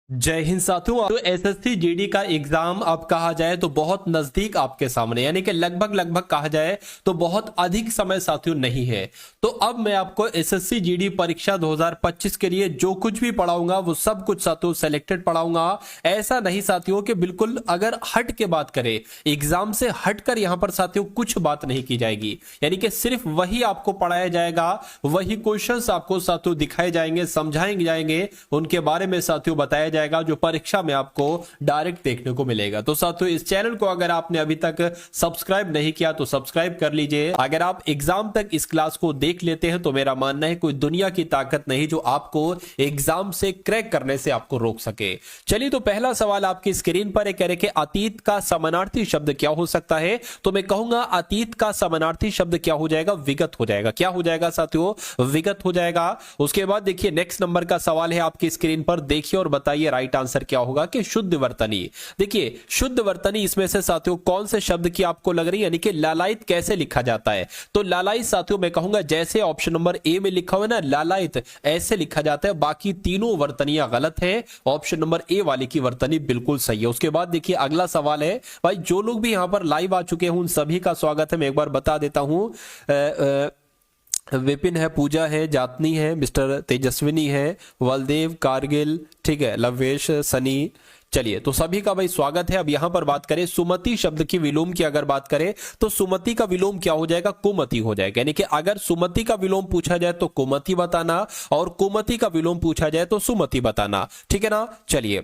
जय हिंद साथियों। तो एसएससी जीडी का एग्जाम अब कहा जाए तो बहुत नजदीक आपके सामने, यानी कि लगभग कहा जाए तो बहुत अधिक समय साथियों नहीं है। तो अब मैं आपको एसएससी जीडी परीक्षा 2025 के लिए जो कुछ भी पढ़ाऊंगा वो सब कुछ साथियों सेलेक्टेड पढ़ाऊंगा। ऐसा नहीं साथियों कि बिल्कुल अगर हट के बात करें, एग्जाम से हटकर यहां पर साथियों कुछ बात नहीं की जाएगी, यानी कि सिर्फ वही आपको पढ़ाया जाएगा, वही क्वेश्चंस आपको साथियों दिखाए जाएंगे, समझाएंगे जाएंगे, उनके बारे में साथियों बताया जाएगा जो परीक्षा में आपको डायरेक्ट देखने को मिलेगा। तो साथियों इस चैनल को अगर आपने अभी तक सब्सक्राइब नहीं किया तो सब्सक्राइब कर लीजिए। अगर आप एग्जाम तक इस क्लास को देख लेते हैं तो मेरा मानना है कोई दुनिया की ताकत नहीं जो आपको एग्जाम से क्रैक करने से आपको रोक सके। चलिए तो पहला सवाल आपकी स्क्रीन पर है, कह रहे कि अतीत का समानार्थी शब्द क्या हो सकता है। तो मैं कहूंगा अतीत का समानार्थी शब्द क्या हो जाएगा, विगत हो जाएगा। क्या हो जाएगा साथियों, विगत हो जाएगा। उसके बाद देखिए नेक्स्ट नंबर का सवाल है आपकी स्क्रीन पर, देखिए और बताइए राइट आंसर क्या होगा कि शुद्ध वर्तनी। देखिए शुद्ध वर्तनी इसमें से साथियों कौन से शब्द की आपको लग रही है, यानी कि लालायित कैसे लिखा जाता है। तो लालायित साथियों मैं कहूंगा जैसे ऑप्शन नंबर ए में लिखा हुआ है ना लालायित, ऐसे लिखा जाता है। बाकी तीनों वर्तनियां गलत है, ऑप्शन नंबर ए वाली की वर्तनी बिल्कुल सही है। उसके बाद देखिए अगला सवाल है, भाई जो लोग भी यहां पर लाइव आ चुके हैं उन सभी का स्वागत है। मैं एक बार बता देता हूं, विपिन है, पूजा है, जातनी है, मिस्टर तेजस्विनी है, बलदेव, कारगिल, ठीक है, लवेश, सनी। चलिए तो सभी का भाई स्वागत है। अब यहां पर बात करें सुमति शब्द की विलोम की अगर बात करें तो सुमति का विलोम क्या हो जाएगा, कुमति हो जाएगा। यानी कि अगर सुमति का विलोम पूछा जाए तो कुमति बताना और कुमति का विलोम पूछा जाए तो सुमति बताना, ठीक है ना। चलिए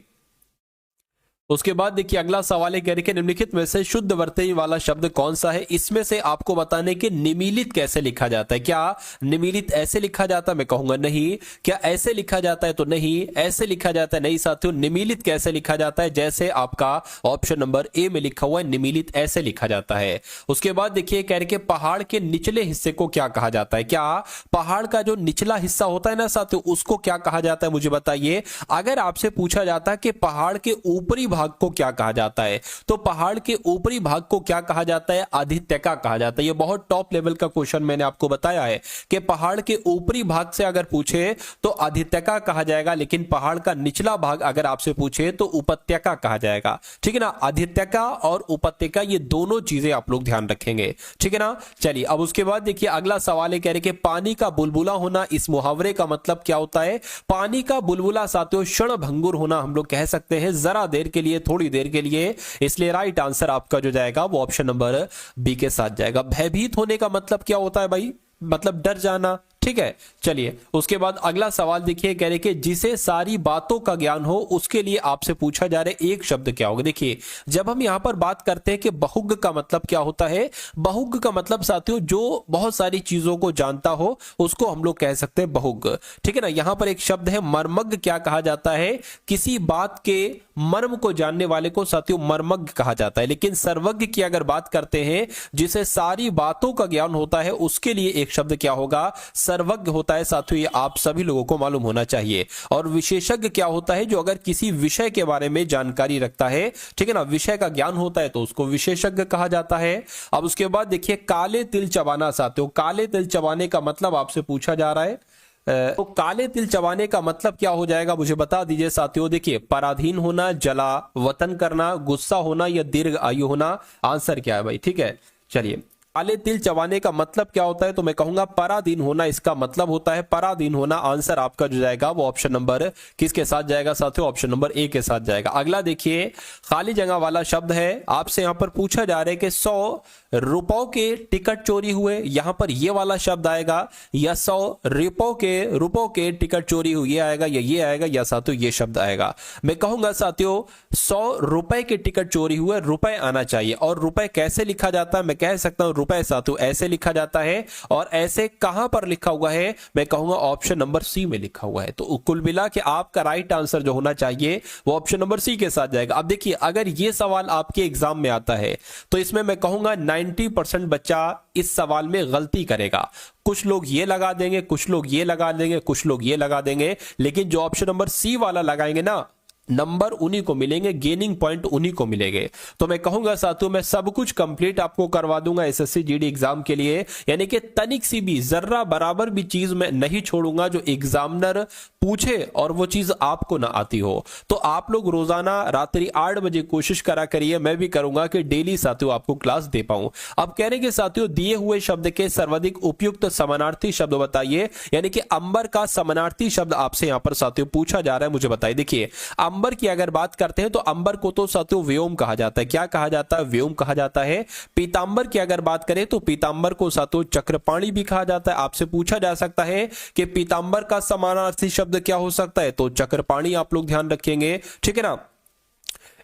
उसके बाद देखिए अगला सवाल है, कह रहे कि निम्नलिखित में से शुद्ध वर्तनी वाला शब्द कौन सा है। इसमें से आपको बताने कि निमीलित कैसे लिखा जाता है। क्या निमीलित ऐसे लिखा जाता है, मैं कहूंगा नहीं। क्या ऐसे लिखा जाता है, तो नहीं। ऐसे लिखा जाता है, नहीं साथियों। निमीलित कैसे लिखा जाता है, जैसे आपका ऑप्शन नंबर ए में लिखा हुआ है, निमीलित ऐसे लिखा जाता है। उसके बाद देखिए कह रहे कि पहाड़ के निचले हिस्से को क्या कहा जाता है। क्या पहाड़ का जो निचला हिस्सा होता है ना साथियों, उसको क्या कहा जाता है, मुझे बताइए। अगर आपसे पूछा जाता है कि पहाड़ के ऊपरी भाग को क्या कहा जाता है, तो पहाड़ के ऊपरी भाग को क्या कहा जाता है, आदित्यका कहा जाता है। ये बहुत टॉप लेवल का क्वेश्चन मैंने आपको बताया है कि पहाड़ के ऊपरी भाग से अगर पूछे तो आदित्यका कहा जाएगा, लेकिन पहाड़ का निचला भाग अगर आपसे पूछे तो उपत्यका कहा जाएगा, ठीक है ना। आदित्यका और उपत्यका ये दोनों चीजें आप लोग ध्यान रखेंगे, ठीक है ना। चलिए अब उसके बाद देखिए अगला सवाल है, कह रहे कि पानी का बुलबुला होना, इस मुहावरे का मतलब क्या होता है। पानी का बुलबुला साथियों क्षण भंगुर होना हम लोग कह सकते हैं, जरा देर के लिए, थोड़ी देर के लिए। इसलिए राइट आंसर आपका जो जाएगा वो ऑप्शन नंबर बी के साथ जाएगा। भयभीत होने का मतलब क्या होता है भाई, मतलब डर जाना, ठीक है। चलिए उसके बाद अगला सवाल देखिए, कह रहे कि जिसे सारी बातों का ज्ञान हो उसके लिए आपसे पूछा जा रहा है एक शब्द क्या होगा। देखिए जब हम यहां पर बात करते हैं कि बहुज्ञ का मतलब क्या होता है, बहुज्ञ का मतलब साथियों जो बहुत सारी चीजों को जानता हो उसको हम लोग कह सकते हैं बहुज्ञ, ठीक है ना। यहां पर एक शब्द है मर्मज्ञ, क्या कहा जाता है, किसी बात के मर्म को जानने वाले को साथियों मर्मज्ञ कहा जाता है। लेकिन सर्वज्ञ की अगर बात करते हैं, जिसे सारी बातों का ज्ञान होता है, उसके लिए एक शब्द क्या होगा, सर्वज्ञ होता है साथियों। ये आप सभी लोगों को मालूम होना चाहिए। और विशेषज्ञ क्या होता है, जो अगर किसी विषय के बारे में जानकारी रखता है, ठीक है ना, विषय का ज्ञान होता है तो उसको विशेषज्ञ कहा जाता है। अब उसके बाद देखिए काले तिल चबाना साथियों, काले तिल चबाने का मतलब आपसे पूछा जा रहा है। तो काले तिल चबाने का मतलब क्या हो जाएगा, मुझे बता दीजिए साथियों। देखिए पराधीन होना, जला वतन करना, गुस्सा होना या दीर्घ आयु होना। आंसर क्या है भाई, ठीक है। चलिए काले तिल चबाने का मतलब क्या होता है, तो मैं कहूंगा पराधीन होना इसका मतलब होता है, पराधीन होना। आंसर आपका जो जाएगा वो ऑप्शन नंबर किसके साथ जाएगा साथियों, ऑप्शन नंबर ए के साथ जाएगा। अगला देखिए खाली जगह वाला शब्द है, आपसे यहां पर पूछा जा रहा है कि 100 रुपयों के टिकट चोरी हुए, यहां पर ये वाला शब्द आएगा, या 100 रुपयों के टिकट चोरी हुए, ये आएगा या ये आएगा, या साथियों ये शब्द आएगा। मैं कहूंगा साथियों 100 रुपए के टिकट चोरी हुए, रुपए आना चाहिए। और रुपए कैसे लिखा जाता है, मैं कह सकता हूं रुपए साथियों ऐसे लिखा जाता है। और ऐसे कहां पर लिखा हुआ है, मैं कहूंगा ऑप्शन नंबर सी में लिखा हुआ है। तो कुल मिला के आपका राइट आंसर जो होना चाहिए वो ऑप्शन नंबर सी के साथ जाएगा। अब देखिए अगर ये सवाल आपके एग्जाम में आता है तो इसमें मैं कहूंगा 90% बच्चा इस सवाल में गलती करेगा। कुछ लोग ये लगा देंगे, कुछ लोग ये लगा देंगे, कुछ लोग ये लगा देंगे, लेकिन जो ऑप्शन नंबर सी वाला लगाएंगे ना नंबर उन्हीं को मिलेंगे, गेनिंग पॉइंट उन्हीं को मिलेंगे। तो मैं कहूंगा साथियों मैं सब कुछ कंप्लीट आपको करवा दूंगा एसएससी जीडी एग्जाम के लिए, यानी कि तनिक सी भी जर्रा बराबर भी चीज मैं नहीं छोड़ूंगा जो एग्जामिनर पूछे और वो चीज आपको ना आती हो। तो आप लोग रोजाना रात्रि 8 बजे कोशिश करा करिए, मैं भी करूंगा कि डेली साथियों आपको क्लास दे पाऊं। अब कह रहे कि साथियों दिए हुए शब्द के सर्वाधिक उपयुक्त समानार्थी शब्द बताइए, यानी कि अंबर का समानार्थी शब्द आपसे यहां पर साथियों पूछा जा रहा है, मुझे बताइए। देखिए अंबर की अगर बात करते हैं तो अंबर को तो साथियों व्योम कहा जाता है। क्या कहा जाता है? व्योम कहा जाता है। पीतांबर की अगर बात करें तो पीतांबर को साथियों चक्रपाणी भी कहा जाता है। आपसे पूछा जा सकता है कि पीतांबर का समानार्थी शब्द क्या हो सकता है, तो चक्रपाणी आप लोग ध्यान रखेंगे, ठीक है ना।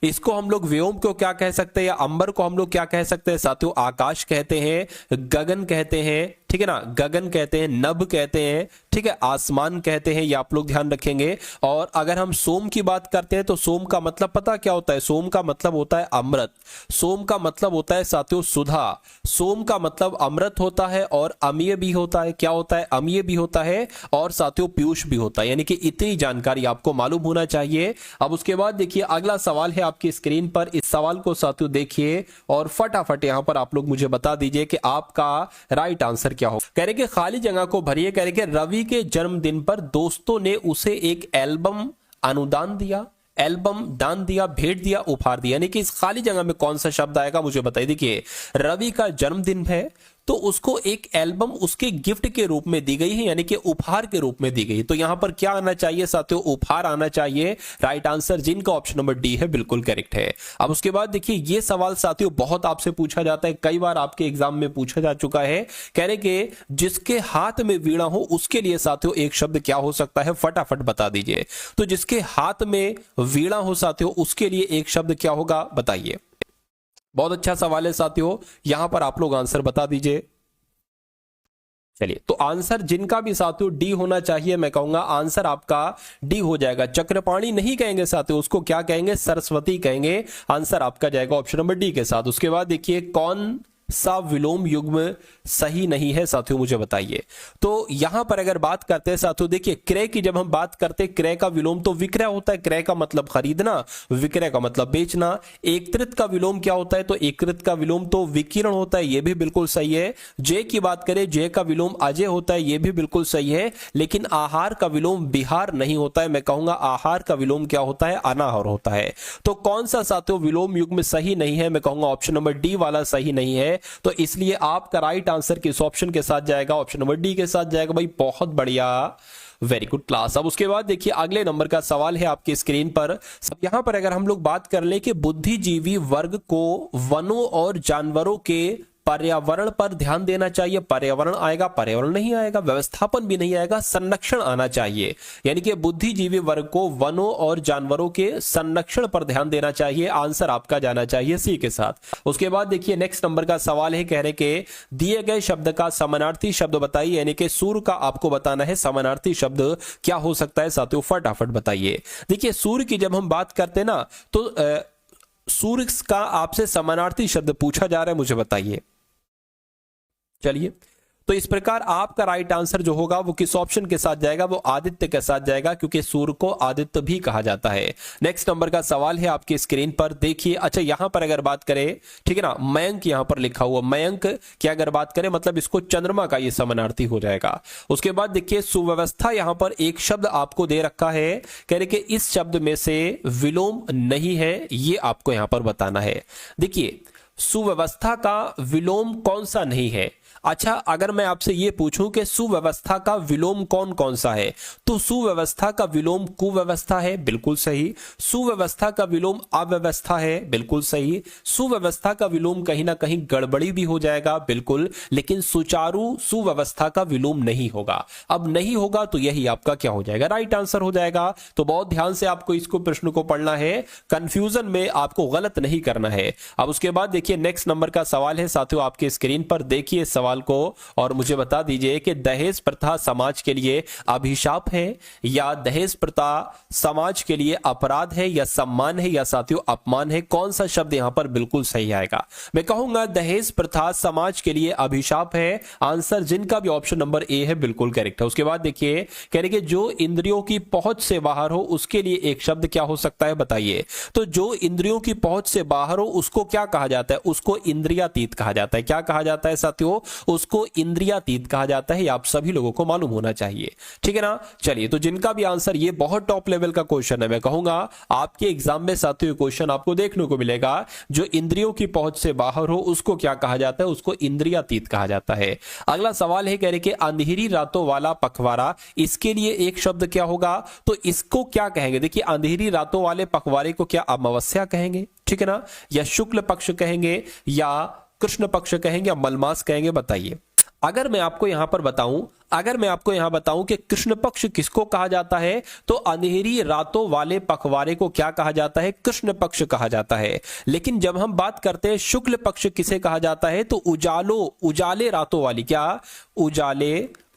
इसको हम लोग व्योम को क्या कह सकते हैं, या अंबर को हम लोग क्या कह सकते हैं साथियों? आकाश कहते हैं, गगन कहते हैं, ठीक है ना, गगन कहते हैं, नभ कहते हैं, ठीक है, आसमान कहते हैं, ये आप लोग ध्यान रखेंगे। और अगर हम सोम की बात करते हैं तो सोम का मतलब पता क्या होता है? सोम का मतलब होता है अमृत, सोम का मतलब होता है साथियों सुधा, सोम का मतलब अमृत होता है और अमीय भी होता है। क्या होता है? अमीय भी होता है और साथियों पीयूष भी होता है, यानी कि इतनी जानकारी आपको मालूम होना चाहिए। अब उसके बाद देखिए अगला सवाल है आपकी स्क्रीन पर, इस सवाल को साथियों देखिए और फटाफट यहां पर आप लोग मुझे बता दीजिए कि आपका राइट आंसर क्या हो। कह रहे कि खाली जगह को भरिए। कह रहे कि रवि के जन्मदिन पर दोस्तों ने उसे एक एल्बम अनुदान दिया, एल्बम दान दिया, भेंट दिया, उपहार दिया, यानी कि इस खाली जगह में कौन सा शब्द आएगा मुझे बताइए। देखिए रवि का जन्मदिन है तो उसको एक एल्बम उसके गिफ्ट के रूप में दी गई है, यानी कि उपहार के रूप में दी गई। तो यहां पर क्या आना चाहिए साथियों? उपहार आना चाहिए। राइट आंसर जिनका ऑप्शन नंबर डी है बिल्कुल करेक्ट है। अब उसके बाद देखिए ये सवाल साथियों बहुत आपसे पूछा जाता है, कई बार आपके एग्जाम में पूछा जा चुका है। कह रहे कि जिसके हाथ में वीणा हो उसके लिए साथियों एक शब्द क्या हो सकता है, फटाफट बता दीजिए। तो जिसके हाथ में वीणा हो साथियों उसके लिए एक शब्द क्या होगा, बताइए। बहुत अच्छा सवाल है साथियों, यहां पर आप लोग आंसर बता दीजिए। चलिए तो आंसर जिनका भी साथियों डी होना चाहिए, मैं कहूंगा आंसर आपका डी हो जाएगा। चक्रपाणी नहीं कहेंगे साथियों, उसको क्या कहेंगे? सरस्वती कहेंगे। आंसर आपका जाएगा ऑप्शन नंबर डी के साथ। उसके बाद देखिए कौन सा विलोम युग्म सही नहीं है साथियों, मुझे बताइए। तो यहां पर अगर बात करते हैं साथियों, देखिए क्रय की जब हम बात करते हैं, क्रय का विलोम तो विक्रय होता है। क्रय का मतलब खरीदना, विक्रय का मतलब बेचना। एकत्रित का विलोम क्या होता है? तो एकत्रित का विलोम तो विकिरण होता है, यह भी बिल्कुल सही है। जय की बात करें, जय का विलोम अजय होता है, यह भी बिल्कुल सही है। लेकिन आहार का विलोम बिहार नहीं होता है, मैं कहूंगा आहार का विलोम क्या होता है? अनाहार होता है। तो कौन सा साथियों विलोम युग्म सही नहीं है? मैं कहूंगा ऑप्शन नंबर डी वाला सही नहीं है। तो इसलिए आपका राइट आंसर किस ऑप्शन के साथ जाएगा? ऑप्शन नंबर डी के साथ जाएगा। भाई बहुत बढ़िया, वेरी गुड क्लास। अब उसके बाद देखिए अगले नंबर का सवाल है आपकी स्क्रीन पर। यहां पर अगर हम लोग बात कर ले कि बुद्धिजीवी वर्ग को वनों और जानवरों के पर्यावरण पर ध्यान देना चाहिए, पर्यावरण आएगा, पर्यावरण नहीं आएगा, व्यवस्थापन भी नहीं आएगा, संरक्षण आना चाहिए। यानी कि बुद्धिजीवी वर्ग को वनों और जानवरों के संरक्षण पर ध्यान देना चाहिए। आंसर आपका जाना चाहिए सी के साथ। उसके बाद देखिए नेक्स्ट नंबर का सवाल है, कह रहे कि दिए गए शब्द का समानार्थी शब्द बताइए, यानी कि सूर्य का आपको बताना है समानार्थी शब्द क्या हो सकता है साथियों, फटाफट बताइए। देखिए सूर्य की जब हम बात करते हैं ना तो सूर्य का आपसे समानार्थी शब्द पूछा जा रहा है, मुझे बताइए। चलिए तो इस प्रकार आपका राइट आंसर जो होगा वो किस ऑप्शन के साथ जाएगा? वो आदित्य के साथ जाएगा, क्योंकि सूर्य को आदित्य भी कहा जाता है। नेक्स्ट नंबर का सवाल है आपकी स्क्रीन पर देखिए। अच्छा यहां पर अगर बात करें, ठीक है ना, मयंक यहां पर लिखा हुआ, मयंक की अगर बात करें मतलब इसको चंद्रमा का ये समानार्थी हो जाएगा। उसके बाद देखिए सुव्यवस्था, यहां पर एक शब्द आपको दे रखा है, कह रहे कि इस शब्द में से विलोम नहीं है, ये आपको यहां पर बताना है। देखिए सुव्यवस्था का विलोम कौन सा नहीं है? अच्छा अगर मैं आपसे यह पूछूं कि सुव्यवस्था का विलोम कौन कौन सा है, तो सुव्यवस्था का विलोम कुव्यवस्था है, बिल्कुल सही। सुव्यवस्था का विलोम अव्यवस्था है, बिल्कुल सही। सुव्यवस्था का विलोम कहीं ना कहीं गड़बड़ी भी हो जाएगा, बिल्कुल। लेकिन सुचारू सुव्यवस्था का विलोम नहीं होगा। अब नहीं होगा तो यही आपका क्या हो जाएगा? राइट आंसर हो जाएगा। तो बहुत ध्यान से आपको इसको प्रश्न को पढ़ना है, कंफ्यूजन में आपको गलत नहीं करना है। अब उसके बाद देखिए नेक्स्ट नंबर का सवाल है साथियों आपके स्क्रीन पर, देखिए सवाल सवाल को और मुझे बता दीजिए कि दहेज प्रथा समाज के लिए अभिशाप है या दहेज प्रथा समाज के लिए अपराध है या सम्मान है या साथियों अपमान है। कौन सा शब्द यहां पर बिल्कुल सही आएगा? मैं कहूंगा दहेज प्रथा समाज के लिए अभिशाप है। आंसर जिनका भी ऑप्शन नंबर ए है बिल्कुल करेक्ट है। उसके बाद देखिए कह रहे कि जो इंद्रियों की पहुंच से बाहर हो उसके लिए एक शब्द क्या हो सकता है बताइए। तो जो इंद्रियों की पहुंच से बाहर हो उसको क्या कहा जाता है? उसको इंद्रियातीत कहा जाता है। क्या कहा जाता है साथियों? उसको इंद्रियातीत कहा जाता है। आप सभी लोगों को मालूम होना चाहिए, ठीक है ना। चलिए, तो जिनका भी आंसर, ये बहुत टॉप लेवल का क्वेश्चन है, मैं कहूंगा आपके एग्जाम में साथियों क्वेश्चन आपको देखने को मिलेगा। जो इंद्रियों की पहुंच से बाहर हो उसको क्या कहा जाता है? उसको इंद्रियातीत कहा जाता है। अगला सवाल है, कह रहे कि अंधेरी रातों वाला पखवाड़ा, इसके लिए एक शब्द क्या होगा? तो इसको क्या कहेंगे? देखिए, अंधेरी रातों वाले पखवाड़े को क्या अमावस्या कहेंगे, ठीक है ना, या शुक्ल पक्ष कहेंगे, या कृष्ण पक्ष कहेंगे, या मलमास कहेंगे? बताइए। अगर मैं आपको यहां बताऊं कि कृष्ण पक्ष किसको कहा जाता है, तो अंधेरी रातों वाले पखवाड़े को क्या कहा जाता है? कृष्ण पक्ष कहा जाता है। लेकिन जब हम बात करते हैं शुक्ल पक्ष किसे कहा जाता है, तो उजाले रातों वाली, क्या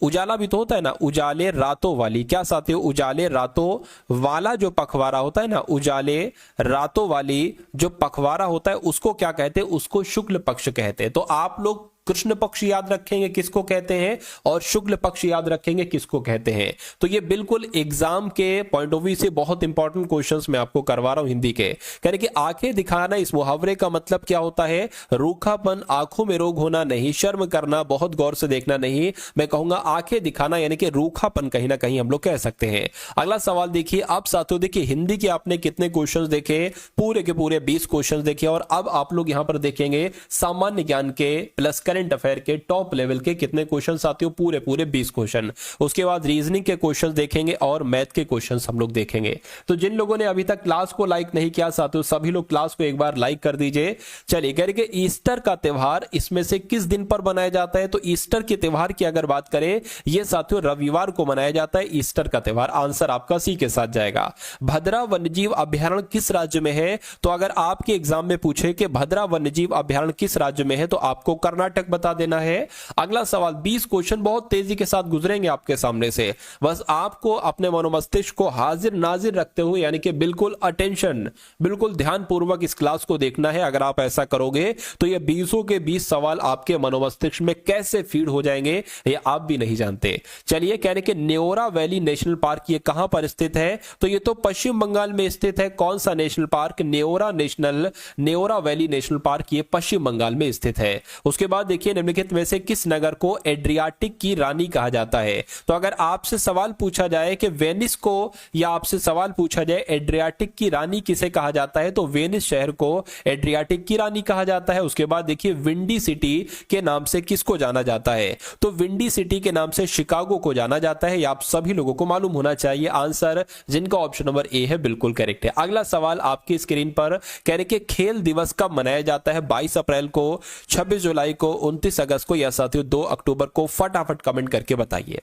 उजाला भी तो होता है ना, उजाले रातों वाली, क्या साथियों? उजाले रातों वाला जो पखवाड़ा होता है ना, उजाले रातों वाली जो पखवाड़ा होता है उसको क्या कहते हैं? उसको शुक्ल पक्ष कहते हैं। तो आप लोग कृष्ण पक्ष याद रखेंगे किसको कहते हैं, और शुक्ल पक्ष याद रखेंगे किसको कहते हैं। तो ये बिल्कुल एग्जाम के पॉइंट ऑफ व्यू से बहुत इंपॉर्टेंट क्वेश्चंस मैं आपको करवा रहा हूं हिंदी के। कह रहे कि आंखें दिखाना, इस मुहावरे का मतलब क्या होता है? रूखापन, आंखों में रोग होना नहीं, शर्म करना, बहुत गौर से देखना नहीं। मैं कहूंगा आंखें दिखाना यानी कि रूखापन कहीं ना कहीं हम लोग कह सकते हैं। अगला सवाल देखिए। अब साथियों देखिए, हिंदी के आपने कितने क्वेश्चन देखे? पूरे के पूरे 20 क्वेश्चन देखे। और अब आप लोग यहां पर देखेंगे सामान्य ज्ञान के प्लस करंट अफेयर के टॉप लेवल के कितने क्वेश्चन साथियों? पूरे 20 क्वेश्चन। उसके बाद रीजनिंग के क्वेश्चन देखेंगे और मैथ के क्वेश्चन हम लोग देखेंगे। तो जिन लोगों ने अभी तक क्लास को लाइक नहीं किया साथियों, सभी लोग क्लास को एक बार लाइक कर दीजिए। चलिए, कह रहे कि ईस्टर का त्यौहार इसमें से किस दिन पर मनाया जाता है? तो ईस्टर के त्यौहार की अगर बात करें, यह साथियों रविवार को मनाया जाता है ईस्टर का त्यौहार। आंसर आपका सी के साथ जाएगा। भद्रा वन्यजीव अभ्यारण्य किस राज्य में है? तो अगर आपके एग्जाम में पूछे कि भद्रा वन्यजीव अभ्यारण्य किस राज्य में है, तो आपको कर्नाटक बता देना है। अगला सवाल, 20 क्वेश्चन बहुत तेजी के साथ गुजरेंगे आपके सामने से। बस आपको अपने मनोमस्तिष्क को हाजिर नाजिर रखते हुए, यानी कि बिल्कुल अटेंशन, बिल्कुल ध्यानपूर्वक इस क्लास को देखना है। अगर आप ऐसा करोगे तो ये 20 के 20 सवाल आपके मनोमस्तिष्क में कैसे फीड हो जाएंगे ये आप भी नहीं जानते। चलिए, कहने के न्योरा वैली नेशनल पार्क ये कहां पर स्थित है? तो ये तो पश्चिम बंगाल में स्थित है। कौन सा national park? Neora valley national park ये पश्चिम बंगाल में स्थित है। उसके बाद देखिए, निम्नलिखित में से किस नगर को एड्रियाटिक की रानी कहा जाता है? तो अगर आपसे सवाल पूछा जाए कि वेनिस को, या आपसे सवाल पूछा जाए एड्रियाटिक की रानी किसे कहा जाता है, तो वेनिस शहर को एड्रियाटिक की रानी कहा जाता है। उसके बाद देखिए, विंडी सिटी के नाम से किसको जाना जाता है? तो विंडी सिटी के नाम से शिकागो को जाना जाता है। आप सभी लोगों को मालूम होना चाहिए। आंसर जिनका ऑप्शन नंबर ए है बिल्कुल करेक्ट है। अगला सवाल आपकी स्क्रीन पर, कह रहे कि खेल दिवस कब मनाया जाता है? 22 अप्रैल को, 26 जुलाई को, 29 अगस्त को, या साथियों 2 अक्टूबर को? फटाफट कमेंट करके बताइए।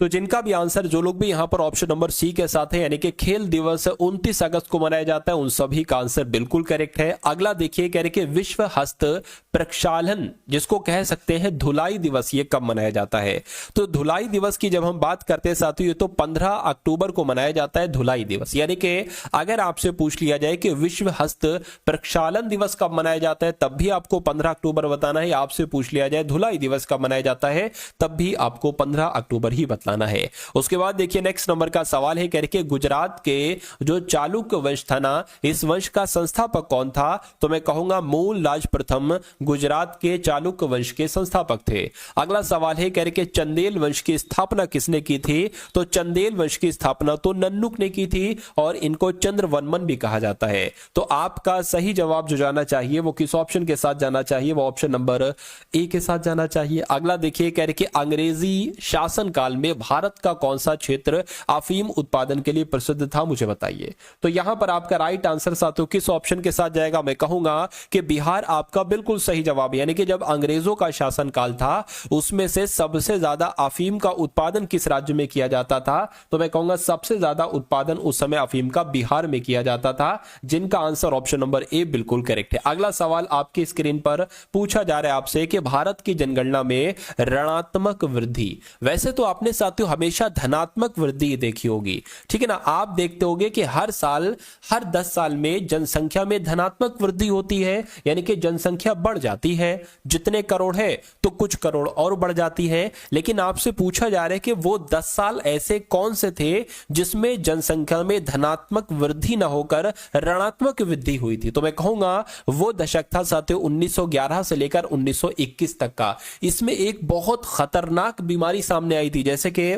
तो जिनका भी आंसर, जो लोग भी यहां पर ऑप्शन नंबर सी के साथ है, यानी कि खेल दिवस 29 अगस्त को मनाया जाता है, उन सभी का आंसर बिल्कुल करेक्ट है। अगला देखिए, कह रहे कि विश्व हस्त प्रक्षालन, जिसको कह सकते हैं धुलाई दिवस, ये कब मनाया जाता है? तो धुलाई दिवस की जब हम बात करते हैं साथियों, ये तो 15 अक्टूबर को मनाया जाता है धुलाई दिवस। यानी कि अगर आपसे पूछ लिया जाए कि विश्व हस्त प्रक्षालन दिवस कब मनाया जाता है, तब भी आपको 15 अक्टूबर बताना है। आपसे पूछ लिया जाए धुलाई दिवस कब मनाया जाता है, तब भी आपको 15 अक्टूबर ही बताना है। उसके बाद देखिए, नेक्स्ट नंबर का सवाल है, कह रहे कि गुजरात के जो चालुक्य वंश था ना, इस वंश का संस्थापक कौन था? तो मैं कहूंगा मूल राज प्रथम गुजरात के चालुक्य वंश के संस्थापक थे। अगला सवाल है, कह रहे कि चंदेल वंश की स्थापना किसने की थी? तो चंदेल वंश की स्थापना तो नन्नुक ने की थी, और इनको चंद्रवर्मन भी कहा जाता है। तो आपका सही जवाब जो जाना चाहिए वो किस ऑप्शन के साथ जाना चाहिए? वो ऑप्शन नंबर ए के साथ जाना चाहिए। अगला देखिए, कह रहे कि अंग्रेजी शासन काल में बताइए भारत का कौन सा क्षेत्र अफीम उत्पादन के लिए प्रसिद्ध था, मुझे बताइए। तो यहां पर आपका राइट आंसर साथियों किस ऑप्शन के साथ जाएगा, मैं कहूंगा कि बिहार आपका बिल्कुल सही जवाब। यानी कि जब अंग्रेजों का शासनकाल था उसमें से सबसे ज्यादा अफीम का उत्पादन किस राज्य में किया जाता था, तो मैं कहूंगा सबसे ज्यादा उत्पादन उस समय अफीम का बिहार में किया जाता था, जिनका आंसर ऑप्शन नंबर ए बिल्कुल करेक्ट है। अगला सवाल आपकी स्क्रीन पर पूछा जा रहा है आपसे कि भारत की जनगणना में ऋणात्मक वृद्धि, वैसे तो आपने साथियों हमेशा धनात्मक वृद्धि देखी होगी, ठीक है ना। आप देखते होंगे कि हर साल हर 10 साल में जनसंख्या में धनात्मक वृद्धि होती है, यानी कि जनसंख्या बढ़ जाती है, जितने करोड़ है तो कुछ करोड़ और बढ़ जाती है। लेकिन आपसे पूछा जा रहा है कि वो 10 साल ऐसे कौन से थे जिसमें जनसंख्या में धनात्मक वृद्धि ना होकर ऋणात्मक वृद्धि हुई थी, तो मैं कहूंगा वो दशक था साथियों 1911 से लेकर 1921 तक का। इसमें एक बहुत खतरनाक बीमारी सामने आई थी, जैसे कि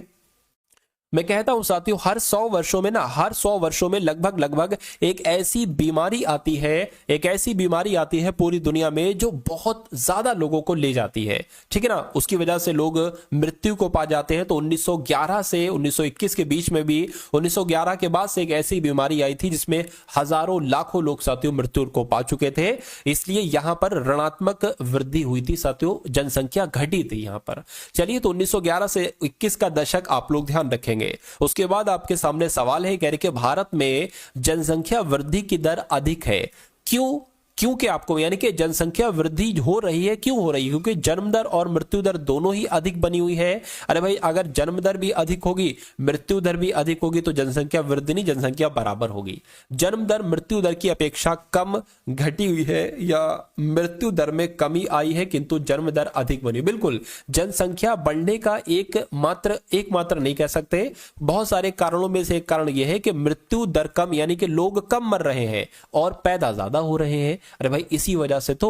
मैं कहता हूं साथियों हर 100 वर्षों में ना, हर 100 वर्षों में लगभग एक ऐसी बीमारी आती है, एक ऐसी बीमारी आती है पूरी दुनिया में जो बहुत ज्यादा लोगों को ले जाती है, ठीक है ना। उसकी वजह से लोग मृत्यु को पा जाते हैं। तो 1911 से 1921 के बीच में भी, 1911 के बाद से एक ऐसी बीमारी आई थी जिसमें हजारों लाखों लोग साथियों मृत्यु को पा चुके थे, इसलिए यहां पर ऋणात्मक वृद्धि हुई थी साथियों, जनसंख्या घटी थी यहां पर। चलिए, तो 1911 से 21 का दशक आप लोग ध्यान रखेंगे। उसके बाद आपके सामने सवाल है, कह रहे कि भारत में जनसंख्या वृद्धि की दर अधिक है, क्योंकि आपको यानी कि जनसंख्या वृद्धि हो रही है, क्यों हो रही है, क्योंकि जन्म दर और मृत्यु दर दोनों ही अधिक बनी हुई है। अरे भाई, अगर जन्म दर भी अधिक होगी, मृत्यु दर भी अधिक होगी, तो जनसंख्या वृद्धि नहीं, जनसंख्या बराबर होगी। जन्म दर मृत्यु दर की अपेक्षा कम घटी हुई है या मृत्यु दर में कमी आई है, किंतु जन्म दर अधिक बनी। बिल्कुल, जनसंख्या बढ़ने का एक मात्र नहीं कह सकते, बहुत सारे कारणों में से एक कारण यह है कि मृत्यु दर कम, यानी कि लोग कम मर रहे हैं और पैदा ज्यादा हो रहे हैं। अरे भाई, इसी वजह से तो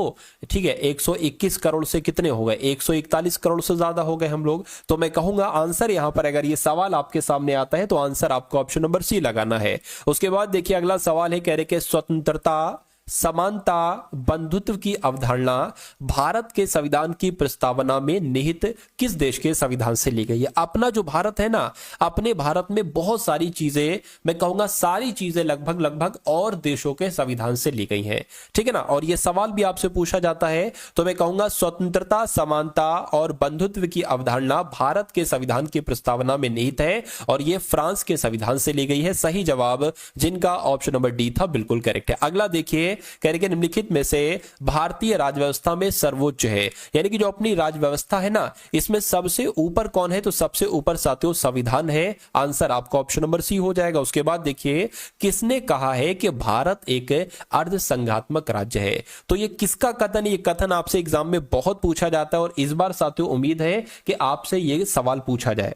ठीक है 121 करोड़ से कितने हो गए, 141 करोड़ से ज्यादा हो गए हम लोग। तो मैं कहूंगा आंसर यहां पर, अगर ये सवाल आपके सामने आता है तो आंसर आपको ऑप्शन नंबर सी लगाना है। उसके बाद देखिए अगला सवाल है, कह रहे कि स्वतंत्रता, समानता, बंधुत्व की अवधारणा भारत के संविधान की प्रस्तावना में निहित किस देश के संविधान से ली गई है। अपना जो भारत है ना, अपने भारत में बहुत सारी चीजें, मैं कहूंगा सारी चीजें लगभग और देशों के संविधान से ली गई हैं, ठीक है ना। और यह सवाल भी आपसे पूछा जाता है, तो मैं कहूंगा स्वतंत्रता, समानता और बंधुत्व की अवधारणा भारत के संविधान की प्रस्तावना में निहित है, और यह फ्रांस के संविधान से ली गई है। सही जवाब जिनका ऑप्शन नंबर डी था बिल्कुल करेक्ट है। अगला देखिए, कह रहे कि निम्नलिखित में से भारतीय राजव्यवस्था में सर्वोच्च है, यानी कि जो अपनी राजव्यवस्था है ना, इसमें सबसे ऊपर कौन है, तो सबसे ऊपर साथियों संविधान है। आंसर आपका ऑप्शन नंबर सी हो जाएगा। उसके बाद देखिए, किसने कहा है कि भारत एक अर्ध संघात्मक राज्य है, तो ये किसका कथन, ये कथन आपसे एग्जाम में बहुत पूछा जाता है, और इस बार साथियों उम्मीद है कि आपसे ये सवाल पूछा जाए,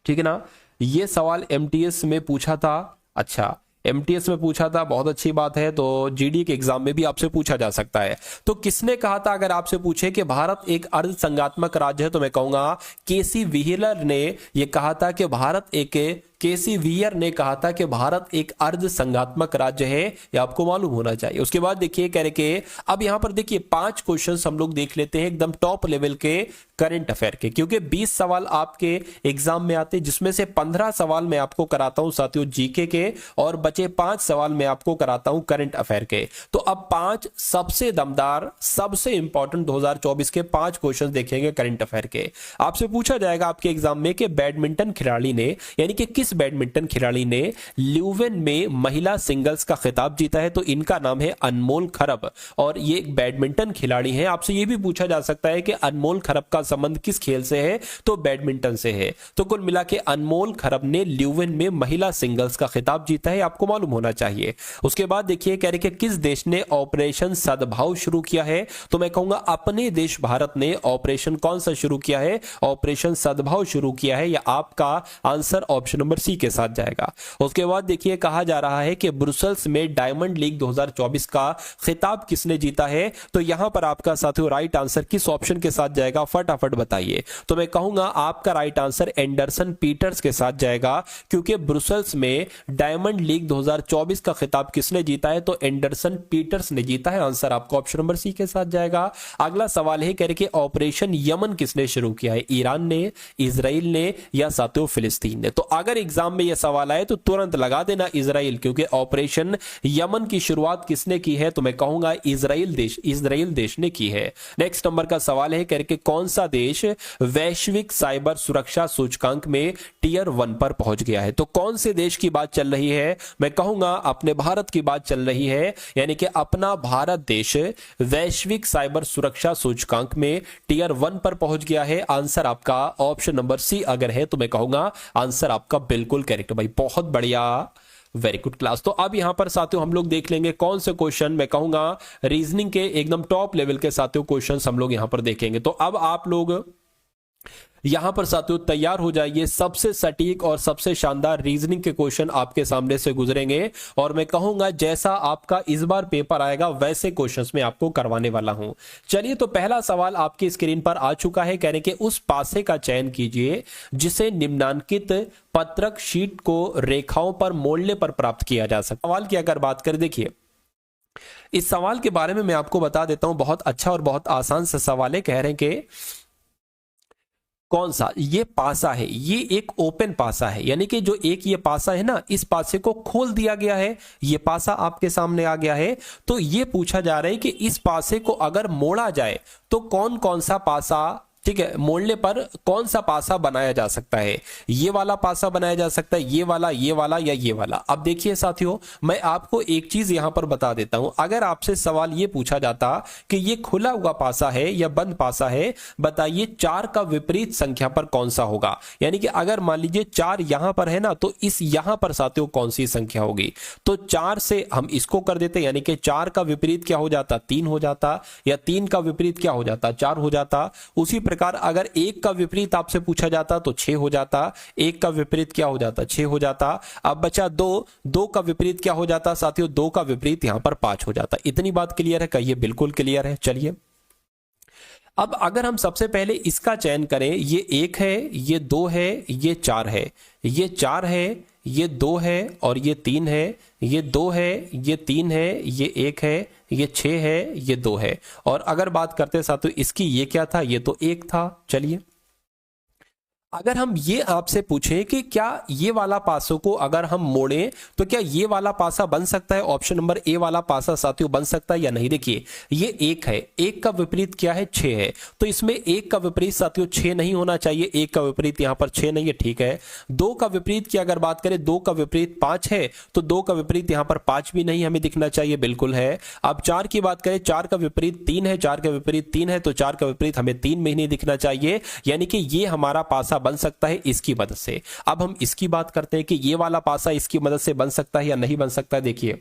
ठीक है ना। ये सवाल एमटीएस में पूछा था, अच्छा एमटीएस में पूछा था, बहुत अच्छी बात है। तो जीडी के एग्जाम में भी आपसे पूछा जा सकता है। तो किसने कहा था, अगर आपसे पूछे कि भारत एक अर्ध संघात्मक राज्य है, तो मैं कहूंगा केसी व्हीलर ने यह कहा था कि भारत एक, केसी व्हीलर ने कहा था कि भारत एक अर्ध संघात्मक राज्य है, ये आपको मालूम होना चाहिए। उसके बाद देखिए, कह रहे कि अब यहां पर देखिए 5 क्वेश्चंस हम लोग देख लेते हैं एकदम टॉप लेवल के करंट अफेयर के, क्योंकि 20 सवाल आपके एग्जाम में आते हैं, जिसमें से 15 सवाल मैं आपको कराता हूं साथियों जीके के, और बचे 5 सवाल मैं आपको कराता हूं करंट अफेयर के। तो अब 5 सबसे दमदार, सबसे इंपॉर्टेंट 2024 के 5 क्वेश्चन देखेंगे करंट अफेयर के। आपसे पूछा जाएगा आपके एग्जाम में कि बैडमिंटन खिलाड़ी ने, यानी कि किस बैडमिंटन खिलाड़ी ने ल्यूवेन में महिला सिंगल्स का खिताब जीता है, तो इनका नाम है अनमोल खरब, और ये एक बैडमिंटन खिलाड़ी है। आपसे ये भी पूछा जा सकता है कि अनमोल खरब का संबंध किस खेल से है, तो बैडमिंटन से है। तो कुल मिला के अनमोल खरब ने ल्यूवेन में महिला सिंगल्स का खिताब जीता है, आपको मालूम होना चाहिए। उसके बाद देखिए, कह रहे कि किस देश ने ऑपरेशन सद्भाव शुरू किया है, तो मैं कहूंगा अपने देश भारत ने ऑपरेशन कौन सा शुरू किया है, ऑपरेशन सद्भाव शुरू किया है, या आपका आंसर ऑप्शन नंबर सी के साथ जाएगा। उसके बाद देखिए, कहा जा रहा है कि ब्रुसेल्स में डायमंड लीग 2024 का खिताब किसने जीता है, तो यहां पर आपका साथियों राइट आंसर किस ऑप्शन के साथ जाएगा, फटाफट फटाफट बताइए। तो मैं कहूंगा आपका राइट आंसर एंडरसन पीटर्स के साथ जाएगा, क्योंकि ब्रुसेल्स में डायमंड लीग 2024 का खिताब किसने जीता है? तो एंडरसन पीटर्स ने जीता है। आंसर आपका ऑप्शन नंबर सी के साथ जाएगा। अगला सवाल है, कह रहे कि ऑपरेशन यमन किसने शुरू किया है? ईरान ने, इजराइल ने या साथियों फिलिस्तीन ने? तो अगर एग्जाम में यह सवाल आए तो तुरंत लगा देना इजराइल, क्योंकि ऑपरेशन यमन की शुरुआत किसने की है? तो मैं कहूंगा इजराइल देश ने की है। नेक्स्ट नंबर का सवाल है, कह रहे कि कौन सा देश वैश्विक साइबर सुरक्षा सूचकांक में टियर 1 पर पहुंच गया है? तो कौन से देश की बात चल रही है? मैं कहूंगा अपने भारत की बात चल रही है, यानी कि अपना भारत देश वैश्विक साइबर सुरक्षा सूचकांक में टियर 1 पर पहुंच गया है। आंसर आपका ऑप्शन नंबर सी अगर है तो मैं कहूंगा आंसर आपका बिल्कुल करेक्ट भाई, बहुत बढ़िया, वेरी गुड क्लास। तो अब यहां पर साथियों हम लोग देख लेंगे कौन से क्वेश्चन, मैं कहूंगा रीजनिंग के एकदम टॉप लेवल के साथियों क्वेश्चंस हम लोग यहां पर देखेंगे। तो अब आप लोग यहां पर साथियों तैयार हो जाइए, सबसे सटीक और सबसे शानदार रीजनिंग के क्वेश्चन आपके सामने से गुजरेंगे, और मैं कहूंगा जैसा आपका इस बार पेपर आएगा वैसे क्वेश्चंस में आपको करवाने वाला हूं। चलिए, तो पहला सवाल आपकी स्क्रीन पर आ चुका है, कह रहे कि उस पासे का चयन कीजिए जिसे निम्नांकित पत्रक शीट को रेखाओं पर मोड़ने पर प्राप्त किया जा सकता। सवाल की अगर बात करें, देखिए इस सवाल के बारे में मैं आपको बता देता हूं, बहुत अच्छा और बहुत आसान सा सवाल है। कह रहे हैं कि कौन सा ये पासा है, ये एक ओपन पासा है, यानी कि जो एक ये पासा है ना, इस पासे को खोल दिया गया है, ये पासा आपके सामने आ गया है। तो ये पूछा जा रहा है कि इस पासे को अगर मोड़ा जाए तो कौन कौन सा पासा, ठीक है, मोड़ने पर कौन सा पासा बनाया जा सकता है? ये वाला पासा बनाया जा सकता है, ये वाला या ये वाला। अब देखिए साथियों, मैं आपको एक चीज यहां पर बता देता हूं, अगर आपसे सवाल ये पूछा जाता कि ये खुला हुआ पासा है या बंद पासा है, बताइए 4 का विपरीत संख्या पर कौन सा होगा? यानी कि अगर मान लीजिए 4 यहां पर है ना, तो इस यहां पर साथियों कौन सी संख्या होगी? तो 4 से हम इसको कर देते, यानी कि 4 का विपरीत क्या हो जाता? 3 हो जाता, या 3 का विपरीत क्या हो जाता? 4 हो जाता। उसी प्रकार अगर 1 का विपरीत आपसे पूछा जाता तो 6 हो जाता, 1 का विपरीत क्या हो जाता? 6 हो जाता। अब बचा 2 का विपरीत क्या हो जाता साथियों? 2 का विपरीत यहां पर 5 हो जाता। इतनी बात क्लियर है? कहिए बिल्कुल क्लियर है। चलिए, अब अगर हम सबसे पहले इसका चयन करें, ये 1 है, ये 2 है, ये 4 है, ये 4 है, ये 2 है और ये 3 है, ये 2 है, ये 3 है, ये 1 है, ये 6 है, ये 2 है। और अगर बात करते साथियों इसकी, ये क्या था? ये तो 1 था। चलिए, अगर हम ये आपसे पूछें कि क्या ये वाला पासों को अगर हम मोड़ें तो क्या ये वाला पासा बन सकता है? ऑप्शन नंबर ए वाला पासा साथियों बन सकता है या नहीं? देखिए ये 1 है, 1 का विपरीत क्या है? 6 है, तो इसमें 1 का विपरीत साथियों 6 नहीं होना चाहिए, 1 का विपरीत यहां पर 6 नहीं है, ठीक है। 2 का विपरीत की अगर बात करें, 2 का विपरीत 5 है, तो 2 का विपरीत यहां पर 5 भी नहीं हमें दिखना चाहिए, बिल्कुल है। अब 4 की बात करें, 4 का विपरीत 3 है, 4 का विपरीत 3 है, तो 4 का विपरीत हमें 3 में ही नहीं दिखना चाहिए, यानी कि ये हमारा पासा बन सकता है इसकी मदद से। अब हम इसकी बात करते हैं कि ये वाला पासा इसकी मदद से बन सकता है या नहीं बन सकता है। देखिए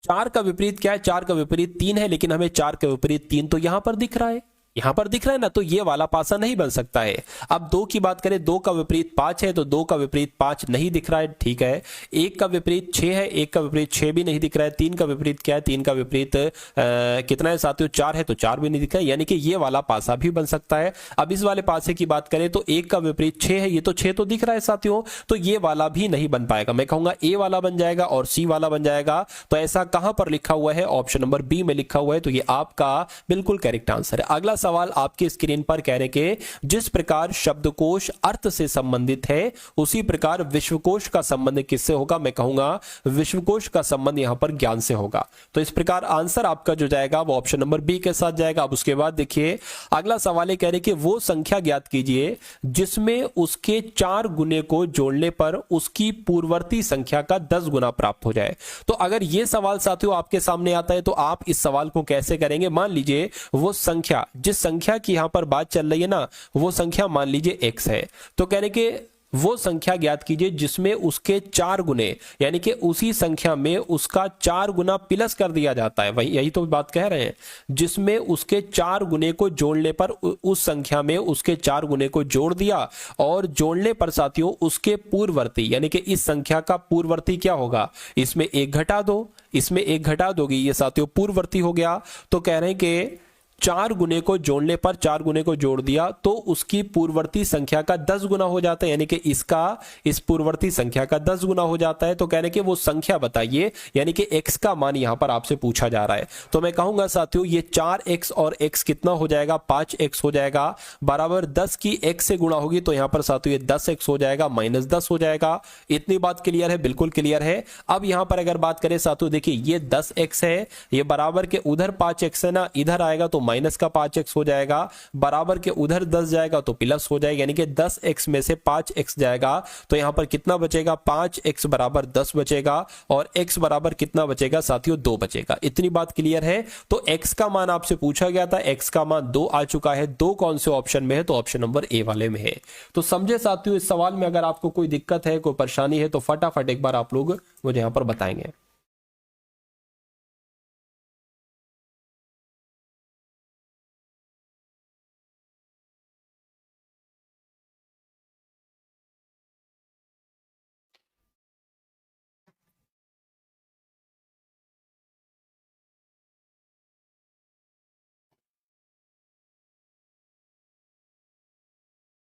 4 का विपरीत क्या है? 4 का विपरीत 3 है, लेकिन हमें 4 का विपरीत 3 तो यहां पर दिख रहा है, यहां पर दिख रहा है ना, तो ये वाला पासा नहीं बन सकता है। अब 2 की बात करें, 2 का विपरीत 5 है, तो 2 का विपरीत 5 नहीं दिख रहा है, ठीक है। 1 का विपरीत 6 है, 1 का विपरीत 6 भी नहीं दिख रहा है। 3 का विपरीत क्या है? 3 का विपरीत कितना है साथियों? 4 है, तो 4 भी नहीं दिख रहा है, यानी कि ये वाला पासा भी बन सकता है। अब इस वाले पासे की बात करें तो 1 का विपरीत 6 है, ये तो 6 तो दिख रहा है साथियों, तो ये वाला भी नहीं बन पाएगा। मैं कहूंगा ए वाला बन जाएगा और सी वाला बन जाएगा। तो ऐसा कहां पर लिखा हुआ है? ऑप्शन नंबर बी में लिखा हुआ है, तो ये आपका बिल्कुल करेक्ट आंसर है। अगला सवाल आपके स्क्रीन पर कह रहे कि जिस प्रकार शब्दकोश अर्थ से संबंधित है, उसी प्रकार विश्वकोश का संबंध किससे होगा? मैं कहूंगा विश्वकोश का संबंध यहां पर ज्ञान से होगा। तो इस प्रकार आंसर आपका जो जाएगा वो ऑप्शन नंबर बी के साथ जाएगा। अब उसके बाद देखिए अगला सवाल है, कह रहे कि वो संख्या ज्ञात कीजिए जिसमें उसके 4 गुने को जोड़ने पर उसकी पूर्ववर्ती संख्या का 10 गुना प्राप्त हो जाए। तो अगर ये सवाल साथियों आपके सामने आता है तो आप इस सवाल को कैसे करेंगे? मान लीजिए वो संख्या, जिस संख्या की यहां पर बात चल रही है ना, वो संख्या मान लीजिए x है, तो कहने के वो संख्या ज्ञात कीजिए जिसमें उसके 4 गुने, यानी कि उसी संख्या में उसका 4 गुना प्लस कर दिया जाता है। वही यही तो बात कह रहे हैं, जिसमें उसके 4 गुने को जोड़ने पर उस संख्या में उसके 4 गुने को जोड़ दिया, और जोड़ने पर साथियों उसके पूर्ववर्ती, यानी कि इस संख्या का पूर्ववर्ती क्या होगा? इसमें 1 घटा दो, इसमें 1 घटा दोगी, ये साथियों पूर्ववर्ती हो गया। तो कह रहे हैं कि 4 गुने को जोड़ने पर 4 गुने को जोड़ दिया तो उसकी पूर्ववर्ती संख्या का 10 गुना हो जाता है, यानी कि इसका इस पूर्ववर्ती संख्या का 10 गुना हो जाता है। तो कहने के वो संख्या बताइए, यानी कि x का मान यहां पर आपसे पूछा जा रहा है। तो मैं कहूंगा साथियों ये 4x और x कितना हो जाएगा, 5x हो जाएगा, बराबर 10 की x से गुणा होगी तो यहां पर साथियों ये 10x हो जाएगा, -10 हो जाएगा। इतनी बात क्लियर है, बिल्कुल क्लियर है। अब यहां पर अगर बात करें साथियों, देखिए ये 10x है, ये बराबर के उधर 5x है ना, इधर आएगा तो माइनस का 5x हो जाएगा, बराबर के उधर 10 जाएगा तो प्लस हो जाएगा, यानी कि 10x में से 5x जाएगा तो यहां पर कितना बचेगा, 5x बराबर 10 बचेगा और x बराबर कितना बचेगा साथियों, 2 बचेगा। इतनी बात क्लियर है। तो x का मान आपसे पूछा गया था, x का मान 2 आ चुका है। 2 कौन से ऑप्शन में है, तो ऑप्शन नंबर ए वाले में है। तो समझे साथियों, इस सवाल में अगर आपको कोई दिक्कत है, कोई परेशानी है तो फटाफट एक बार आप लोग मुझे यहां पर बताएंगे।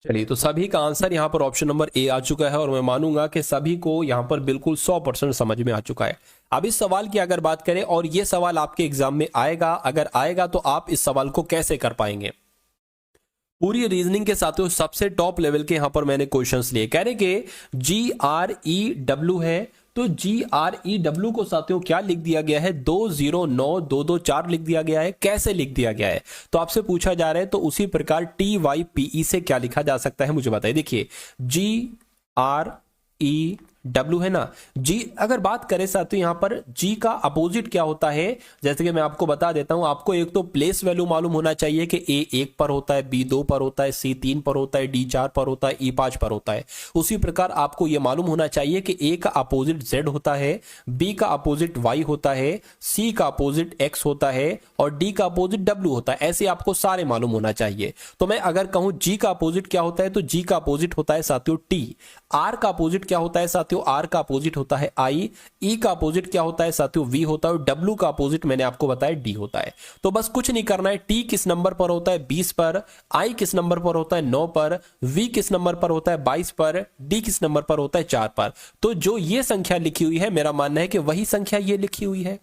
चलिए, तो सभी का आंसर यहाँ पर ऑप्शन नंबर ए आ चुका है और मैं मानूंगा कि सभी को यहाँ पर बिल्कुल 100% समझ में आ चुका है। अब इस सवाल की अगर बात करें, और ये सवाल आपके एग्जाम में आएगा, अगर आएगा तो आप इस सवाल को कैसे कर पाएंगे, पूरी रीजनिंग के साथ सबसे टॉप लेवल के यहां पर मैंने क्वेश्चंस लिए। कह रहे कि GREW है, तो GREW को साथियों क्या लिख दिया गया है, 209224 लिख दिया गया है। कैसे लिख दिया गया है, तो आपसे पूछा जा रहा है। तो उसी प्रकार TYPE से क्या लिखा जा सकता है मुझे बताइए। देखिए GREW है ना, जी अगर बात करें साथियों यहां पर जी का अपोजिट क्या होता है, जैसे कि मैं आपको बता देता हूं। आपको एक तो प्लेस वैल्यू मालूम होना चाहिए कि ए 1 पर होता है, बी 2 पर होता है, सी 3 पर होता है, डी 4 पर होता है, ई 5 पर होता है। उसी प्रकार आपको यह मालूम होना चाहिए कि ए का अपोजिट जेड होता है, बी का अपोजिट वाई होता है, सी का अपोजिट एक्स होता है और डी का अपोजिट डब्ल्यू होता है। ऐसे आपको सारे मालूम होना चाहिए। तो मैं अगर कहूं जी का अपोजिट क्या होता है, तो जी का अपोजिट होता है साथियों टी। आर का अपोजिट क्या होता है साथियों, आर का अपोजिट होता है आई। ई का अपोजिट क्या होता है साथियों, वी होता है। और डब्ल्यू का अपोजिट मैंने आपको बताया डी होता है। तो बस कुछ नहीं करना है। टी किस नंबर पर होता है, 20 पर। आई किस नंबर पर होता है, 9 पर। वी किस नंबर पर होता है, 22 पर। डी किस नंबर पर होता है, 4 पर। तो जो ये संख्या लिखी हुई है, मेरा मानना है कि वही संख्या ये लिखी हुई है,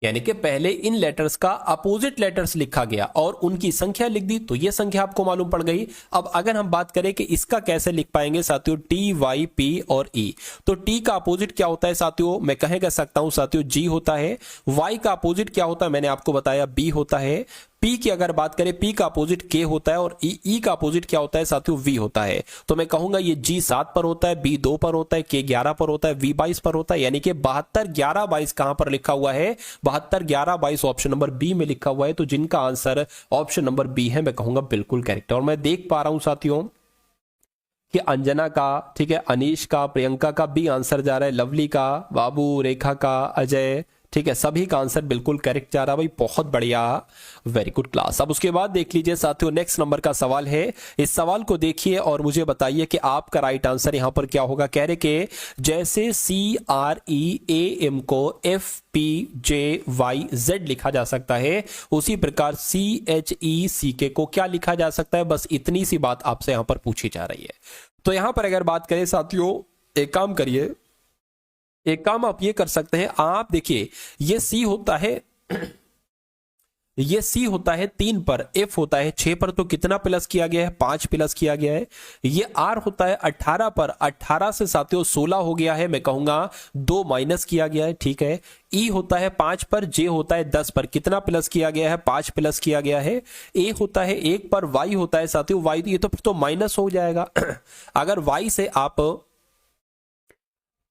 यानी कि पहले इन लेटर्स का अपोजिट लेटर्स लिखा गया और उनकी संख्या लिख दी, तो ये संख्या आपको मालूम पड़ गई। अब अगर हम बात करें कि इसका कैसे लिख पाएंगे साथियों, टी, वाई, पी और ई। तो टी का अपोजिट क्या होता है साथियों, मैं कह सकता हूं साथियों जी होता है। वाई का अपोजिट क्या होता है, मैंने आपको बताया बी होता है। पी की अगर बात करें, पी का अपोजिट के होता है और ई का अपोजिट क्या होता है साथियों, वी होता है। तो मैं कहूंगा ये जी 7 पर होता है, बी 2 पर होता है, के 11 पर होता है, वी 22 पर होता है। यानी कि 72 11 22 कहां पर लिखा हुआ है, 72 11 22 ऑप्शन नंबर बी में लिखा हुआ है। तो जिनका आंसर ऑप्शन नंबर बी है, मैं कहूंगा बिल्कुल करेक्ट। और मैं देख पा रहा हूं साथियों कि अंजना का, ठीक है, अनीश का, प्रियंका का भी आंसर जा रहा है, लवली का, बाबू, रेखा का, अजय, ठीक है, सभी का आंसर बिल्कुल करेक्ट जा रहा है भाई, बहुत बढ़िया, वेरी गुड क्लास। अब उसके बाद देख लीजिए साथियों, नेक्स्ट नंबर का सवाल है। इस सवाल को देखिए और मुझे बताइए कि आपका राइट आंसर यहां पर क्या होगा। कह रहे कि जैसे CREAM को FPJYZ लिखा जा सकता है, उसी प्रकार CHECK को क्या लिखा जा सकता है। बस इतनी सी बात आपसे यहां पर पूछी जा रही है। तो यहां पर अगर बात करें साथियों, एक काम करिए, एक काम आप ये कर सकते हैं। आप देखिए ये सी होता है, ये सी होता है 3 पर, एफ होता है 6 पर, तो कितना प्लस किया गया है, 5 प्लस किया गया है। ये आर होता है 18 पर, 18 से साथियों 16 हो गया है, मैं कहूंगा 2 माइनस किया गया है, ठीक है। ई होता है 5 पर, जे होता है 10 पर, कितना प्लस किया गया है, 5 प्लस किया गया है। ए होता है 1 पर, वाई होता है साथियों, वाई ये तो माइनस हो जाएगा। अगर वाई से आप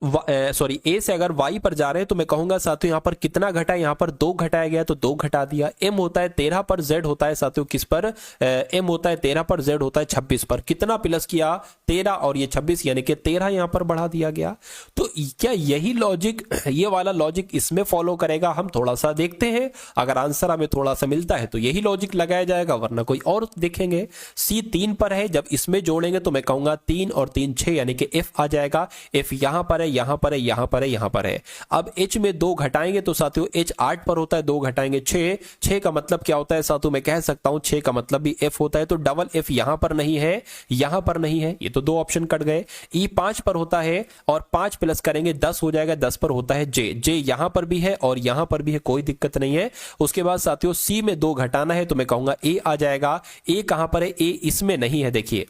सॉरी ए से अगर वाई पर जा रहे हैं तो मैं कहूंगा साथियों यहां पर कितना घटा है, यहां पर 2 घटाया गया तो 2 घटा दिया। एम होता है 13 पर, जेड होता है साथियों किस पर, एम होता है 13 पर, जेड होता है 26 पर। कितना प्लस किया, 13 और ये 26, यानी कि 13 यहां पर बढ़ा दिया गया। तो क्या यही लॉजिक, ये वाला लॉजिक इसमें फॉलो करेगा, हम थोड़ा सा देखते हैं। अगर आंसर हमें थोड़ा सा मिलता है तो यही लॉजिक लगाया जाएगा, वरना कोई और देखेंगे। सी 3 पर है, जब इसमें जोड़ेंगे तो मैं कहूंगा 3 और 3 6, यानी कि एफ आ जाएगा। एफ यहां पर है, यहां पर है, यहां पर है, यहां पर है। अब h में 2 घटाएंगे तो साथियों h 8 पर होता है, 2 घटाएंगे 6, 6 का मतलब क्या होता है साथियों, मैं कह सकता हूं 6 का मतलब भी f होता है, तो डबल f यहां पर नहीं है, यहां पर नहीं है, ये तो 2 ऑप्शन कट गए। e 5 पर होता है और 5 प्लस करेंगे 10 हो जाएगा, 10 पर होता है j यहां पर भी है और यहां पर भी है, कोई दिक्कत नहीं है। उसके बाद साथियों c में 2 घटाना है तो मैं कहूंगा a आ जाएगा। a कहां पर है, a इसमें नहीं है, देखिए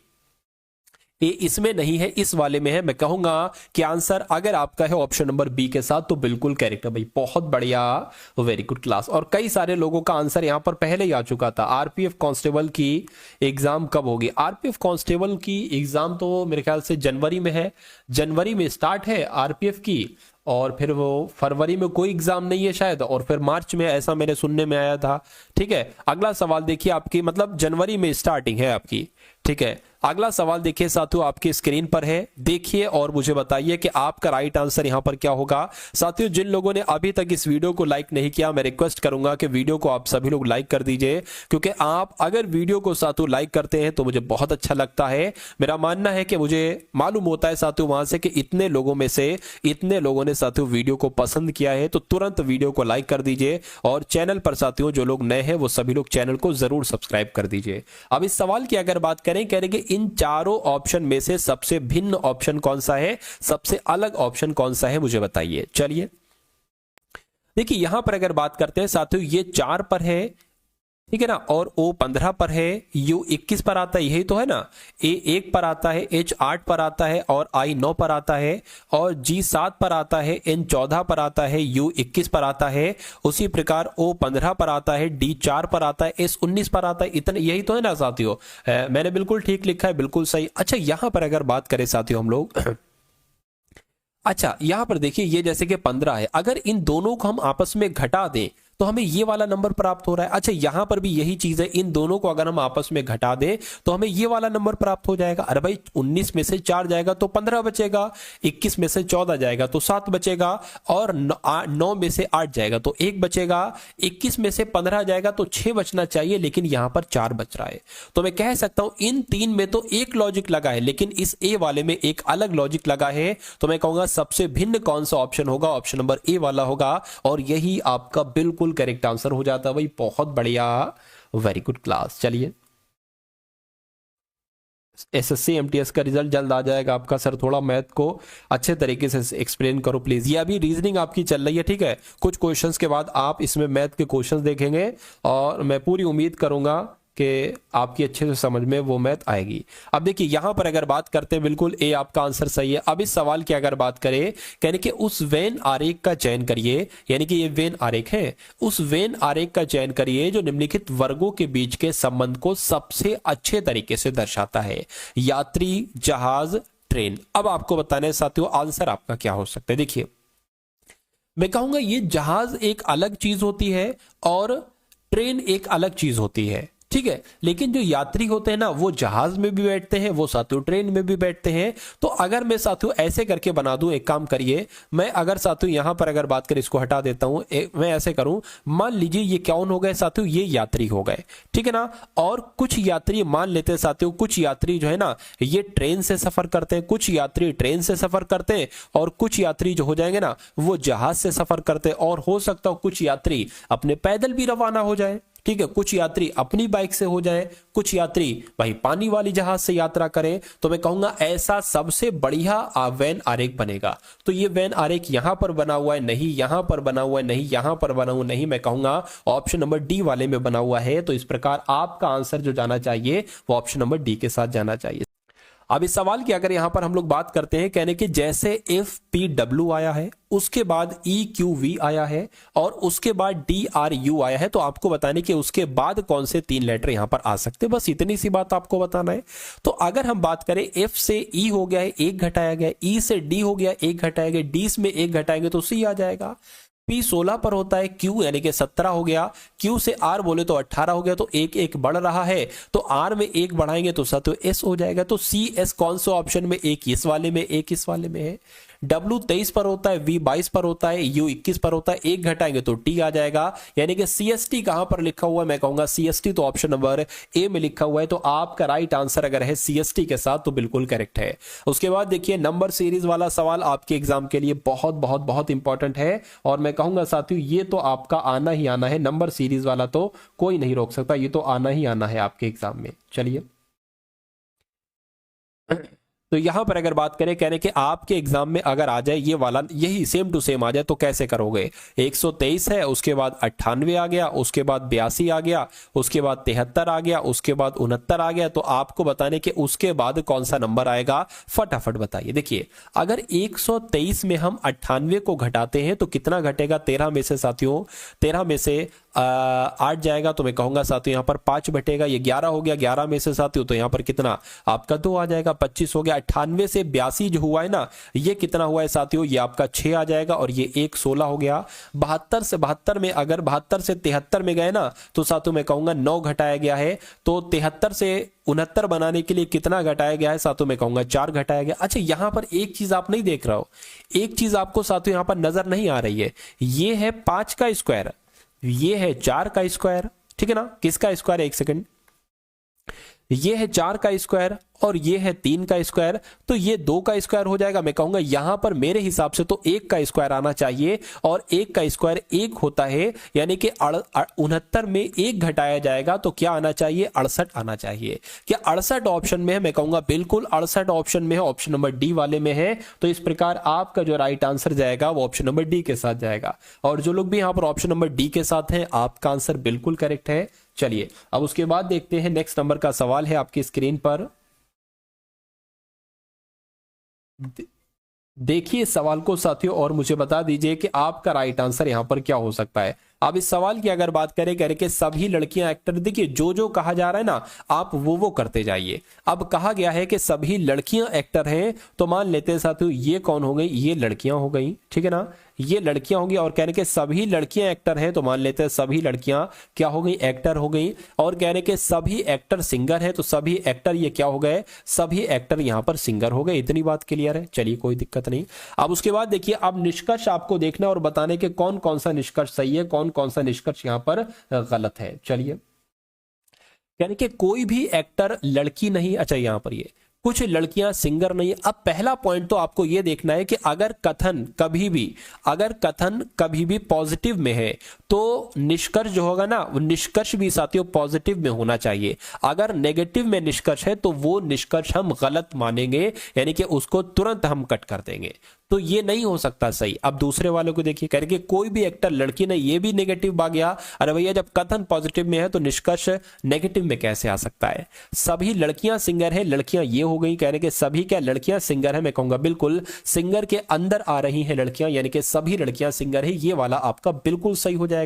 ए इसमें नहीं है, इस वाले में है। मैं कहूंगा कि आंसर अगर आपका है ऑप्शन नंबर बी के साथ तो बिल्कुल करेक्ट है भाई, बहुत बढ़िया, वेरी गुड क्लास। और कई सारे लोगों का आंसर यहां पर पहले ही आ चुका था। आरपीएफ कांस्टेबल की एग्जाम कब होगी? आरपीएफ कांस्टेबल की एग्जाम तो मेरे ख्याल से जनवरी में है, जनवरी में स्टार्ट है आरपीएफ की, और फिर वो फरवरी में कोई एग्जाम नहीं है शायद, और फिर मार्च में, ऐसा मेरे सुनने में आया था। ठीक है, अगला सवाल देखिए आपकी, मतलब जनवरी में स्टार्टिंग है आपकी। ठीक है, अगला सवाल देखिए साथियों आपकी स्क्रीन पर है, देखिए और मुझे बताइए कि आपका राइट आंसर यहां पर क्या होगा। साथियों जिन लोगों ने अभी तक इस वीडियो को लाइक नहीं किया, मैं रिक्वेस्ट करूंगा कि वीडियो को आप सभी लोग लाइक कर दीजिए, क्योंकि आप अगर वीडियो को साथियों लाइक करते हैं तो मुझे बहुत अच्छा लगता है। मेरा मानना है कि मुझे मालूम होता है साथियों वहां से कि इतने लोगों में से इतने लोगों ने साथियों वीडियो को पसंद किया है, तो तुरंत वीडियो को लाइक कर दीजिए। और चैनल पर साथियों जो लोग नए हैं वो सभी लोग चैनल को जरूर सब्सक्राइब कर दीजिए। अब इस सवाल की अगर बात करें, कह रहे कि इन चारों ऑप्शन में से सबसे भिन्न ऑप्शन कौन सा है, सबसे अलग ऑप्शन कौन सा है, मुझे बताइए। चलिए देखिए यहां पर अगर बात करते हैं साथियों, ये 4 पर है, ठीक है ना, और O 15 पर है, U 21 पर आता है, यही तो है ना, A 1 पर आता है, H 8 पर आता है, और I 9 पर आता है, और G 7 पर आता है, N 14 पर आता है, U 21 पर आता है, उसी प्रकार O 15 पर आता है, D 4 पर आता है, S 19 पर आता है। इतने, यही तो है ना साथियों, मैंने बिल्कुल ठीक लिखा है, बिल्कुल सही। अच्छा यहां पर अगर बात करें साथियों हम लोग अच्छा यहां पर देखिए, ये जैसे कि 15 है, अगर इन दोनों को हम आपस में घटा दें तो हमें ये वाला नंबर प्राप्त हो रहा है। अच्छा यहां पर भी यही चीज है, इन दोनों को अगर हम आपस में घटा दें तो हमें ये वाला नंबर प्राप्त हो जाएगा। अरे भाई 19 में से 4 जाएगा तो 15 बचेगा, 21 में से 14 जाएगा तो 7 बचेगा, और 9 में से 8 जाएगा तो 1 बचेगा, 21 में से 15 जाएगा तो 6 बचना चाहिए, लेकिन यहां पर 4 बच रहा है। तो मैं कह सकता हूं इन 3 में तो एक लॉजिक लगा है, लेकिन इस ए वाले में एक अलग लॉजिक लगा है। तो मैं कहूंगा सबसे भिन्न कौन सा ऑप्शन होगा, ऑप्शन नंबर ए वाला होगा, और यही आपका बिल्कुल करेक्ट आंसर हो जाता है भाई, बहुत बढ़िया, वेरी गुड क्लास। चलिए एसएससी एमटीएस का रिजल्ट जल्द आ जाएगा आपका। सर थोड़ा मैथ को अच्छे तरीके से एक्सप्लेन करो प्लीज। ये अभी रीजनिंग आपकी चल रही है, ठीक है, कुछ क्वेश्चंस के बाद आप इसमें मैथ के क्वेश्चंस देखेंगे, और मैं पूरी उम्मीद करूंगा कि आपकी अच्छे से समझ में वो मैथ आएगी। अब देखिए यहां पर अगर बात करते हैं, बिल्कुल ए आपका आंसर सही है। अब इस सवाल की अगर बात करें, यानी कि उस वेन आरेख का चयन करिए, यानी कि ये वेन आरेख है, उस वेन आरेख का चयन करिए जो निम्नलिखित वर्गों के बीच के संबंध को सबसे अच्छे तरीके से दर्शाता है। यात्री, जहाज, ट्रेन। अब आपको बताना है साथियों आंसर आपका क्या हो सकता है। देखिए मैं कहूंगा ये जहाज एक अलग चीज होती है और ट्रेन एक अलग चीज होती है, ठीक है, लेकिन जो यात्री होते हैं ना वो जहाज में भी बैठते हैं, वो साथियों ट्रेन में भी बैठते हैं। तो अगर मैं साथियों ऐसे करके बना दूं, एक काम करिए, मैं अगर साथियों यहां पर अगर बात करें, इसको हटा देता हूं, मैं ऐसे करूं, मान लीजिए ये कौन हो गए साथियों, ये यात्री हो गए, ठीक है ना, और कुछ यात्री मान लेते हैं साथियों, कुछ यात्री जो है ना ये ट्रेन से सफर करते हैं, कुछ यात्री ट्रेन से सफर करते हैं, और कुछ यात्री जो हो जाएंगे ना वो जहाज से सफर करते हैं, और हो सकता हो कुछ यात्री अपने पैदल भी रवाना हो जाए, ठीक है, कुछ यात्री अपनी बाइक से हो जाए, कुछ यात्री भाई पानी वाली जहाज से यात्रा करें। तो मैं कहूंगा ऐसा सबसे बढ़िया वैन आरेख बनेगा। तो ये वैन आरेख यहां पर बना हुआ है, नहीं यहां पर बना हुआ है, नहीं यहां पर बना हुआ नहीं, मैं कहूंगा ऑप्शन नंबर डी वाले में बना हुआ है। तो इस प्रकार आपका आंसर जो जाना चाहिए वो ऑप्शन नंबर डी के साथ जाना चाहिए। अब इस सवाल की अगर यहां पर हम लोग बात करते हैं, कहने की जैसे FPW आया है, उसके बाद EQV आया है, और उसके बाद DRU आया है, तो आपको बताने कि उसके बाद कौन से 3 लेटर यहां पर आ सकते हैं, बस इतनी सी बात आपको बताना है। तो अगर हम बात करें F से E हो गया है, 1 घटाया गया, E से D हो गया 1 घटाया गया, D में 1 घटाएंगे तो C आ जाएगा। P 16 पर होता है, Q यानी कि 17 हो गया, Q से R बोले तो 18 हो गया, तो 1 बढ़ रहा है, तो R में 1 बढ़ाएंगे तो साथियों S हो जाएगा। तो C S कौन से ऑप्शन में, एक इस वाले में, एक इस वाले में है। W 23 पर होता है, V 22 पर होता है, U 21 पर होता है, 1 घटाएंगे तो T आ जाएगा। यानी कि CST कहां पर लिखा हुआ है, मैं कहूंगा CST तो ऑप्शन नंबर ए में लिखा हुआ है। तो आपका राइट आंसर अगर है CST के साथ तो बिल्कुल करेक्ट है। उसके बाद देखिए नंबर सीरीज वाला सवाल आपके एग्जाम के लिए बहुत बहुत बहुत इंपॉर्टेंट है और मैं कहूंगा साथियों ये तो आपका आना ही आना है। नंबर सीरीज वाला तो कोई नहीं रोक सकता, ये तो आना ही आना है आपके एग्जाम में। चलिए तो यहां पर अगर बात करें, कह रहे कि आपके एग्जाम में अगर आ जाए ये वाला, यही सेम टू सेम आ जाए तो कैसे करोगे। 123 है, उसके बाद 98 आ गया, उसके बाद 82 आ गया, उसके बाद 73 आ गया, उसके बाद 69 आ गया। तो आपको बताने कि उसके बाद कौन सा नंबर आएगा, फटाफट बताइए। देखिए अगर 123 में हम 98 को घटाते हैं तो कितना घटेगा, 13 में से साथियों, 13 में से 8 जाएगा तो मैं कहूंगा साथियों यहाँ पर 5 बटेगा, ये 11 हो गया। 11 में से साथियों तो यहाँ पर कितना आपका 2 आ जाएगा, 25 हो गया। 98 से 82 जो हुआ है ना, ये कितना हुआ है साथियों, ये आपका 6 आ जाएगा और ये 1 16 हो गया। 72 से 72 में, अगर 72 से 73 में गए ना तो साथियों मैं कहूंगा 9 घटाया गया है। तो 73 से 69 बनाने के लिए कितना घटाया गया है साथियों, मैं कहूंगा 4 घटाया गया। अच्छा यहां पर एक चीज आप नहीं देख रहा हो, एक चीज आपको साथियों यहां पर नजर नहीं आ रही है, ये है 5 का स्क्वायर, ये है 4 का स्क्वायर, ठीक है ना। किसका स्क्वायर है, एक सेकंड, ये है 4 का स्क्वायर और ये है 3 का स्क्वायर, तो ये 2 का स्क्वायर हो जाएगा। मैं कहूंगा यहां पर मेरे हिसाब से तो 1 का स्क्वायर आना चाहिए और 1 का स्क्वायर 1 होता है, यानी कि 69 में 1 घटाया जाएगा तो क्या आना चाहिए, 68 आना चाहिए। क्या 68 ऑप्शन में है, मैं कहूंगा बिल्कुल 68 ऑप्शन में है, ऑप्शन नंबर डी वाले में है। तो इस प्रकार आपका जो राइट आंसर जाएगा वो ऑप्शन नंबर डी के साथ जाएगा। और जो लोग भी यहां पर ऑप्शन नंबर डी के साथ हैं, आपका आंसर बिल्कुल करेक्ट है। चलिए अब उसके बाद देखते हैं नेक्स्ट नंबर का सवाल है आपकी स्क्रीन पर। देखिए सवाल को साथियों और मुझे बता दीजिए कि आपका राइट आंसर यहां पर क्या हो सकता है। अब इस सवाल की अगर बात करें, कह रहे कि सभी लड़कियां एक्टर, देखिए जो जो कहा जा रहा है ना आप वो करते जाइए। अब कहा गया है कि सभी लड़कियां एक्टर हैं, तो मान लेते हैं साथियों ये कौन हो गई, ये लड़कियां हो गई, ठीक है ना, ये लड़कियां होंगी। और कह रहे कि सभी लड़कियां एक्टर हैं, तो मान लेते हैं सभी लड़कियां क्या हो गई, एक्टर हो गई। और कह रहे कि सभी एक्टर सिंगर है, तो सभी एक्टर ये क्या हो गए, सभी एक्टर यहां पर सिंगर हो गए। इतनी बात क्लियर है, चलिए कोई दिक्कत नहीं। अब उसके बाद देखिए अब निष्कर्ष आपको देखना और बताने के कौन कौन सा निष्कर्ष सही है, कौन कौन सा निष्कर्ष यहां पर गलत है। चलिए यानी कि कोई भी एक्टर लड़की नहीं, अच्छा यहां पर ये कुछ लड़कियां सिंगर नहीं। अब पहला पॉइंट तो आपको यह देखना है कि अगर कथन कभी भी पॉजिटिव में है तो निष्कर्ष जो होगा ना, वो निष्कर्ष भी साथियों पॉजिटिव में होना चाहिए। अगर नेगेटिव में निष्कर्ष है तो वो निष्कर्ष हम गलत मानेंगे, यानी कि उसको तुरंत हम कट कर देंगे। तो ये नहीं हो सकता सही। अब दूसरे वालों को देखिए, कह रहे कि कोई भी एक्टर लड़की नहीं, ये भी नेगेटिव आ गया। अरे भैया जब कथन पॉजिटिव में है तो निष्कर्ष नेगेटिव में कैसे आ सकता है। सभी लड़कियां सिंगर है, लड़कियां ये हो गई, कह रहे कि सभी क्या लड़कियां सिंगर है, मैं कहूंगा बिल्कुल सिंगर के अंदर आ रही हैं लड़कियां, यानी कि सभी लड़कियां सिंगर है, ये वाला आपका बिल्कुल सही हो जाएगा।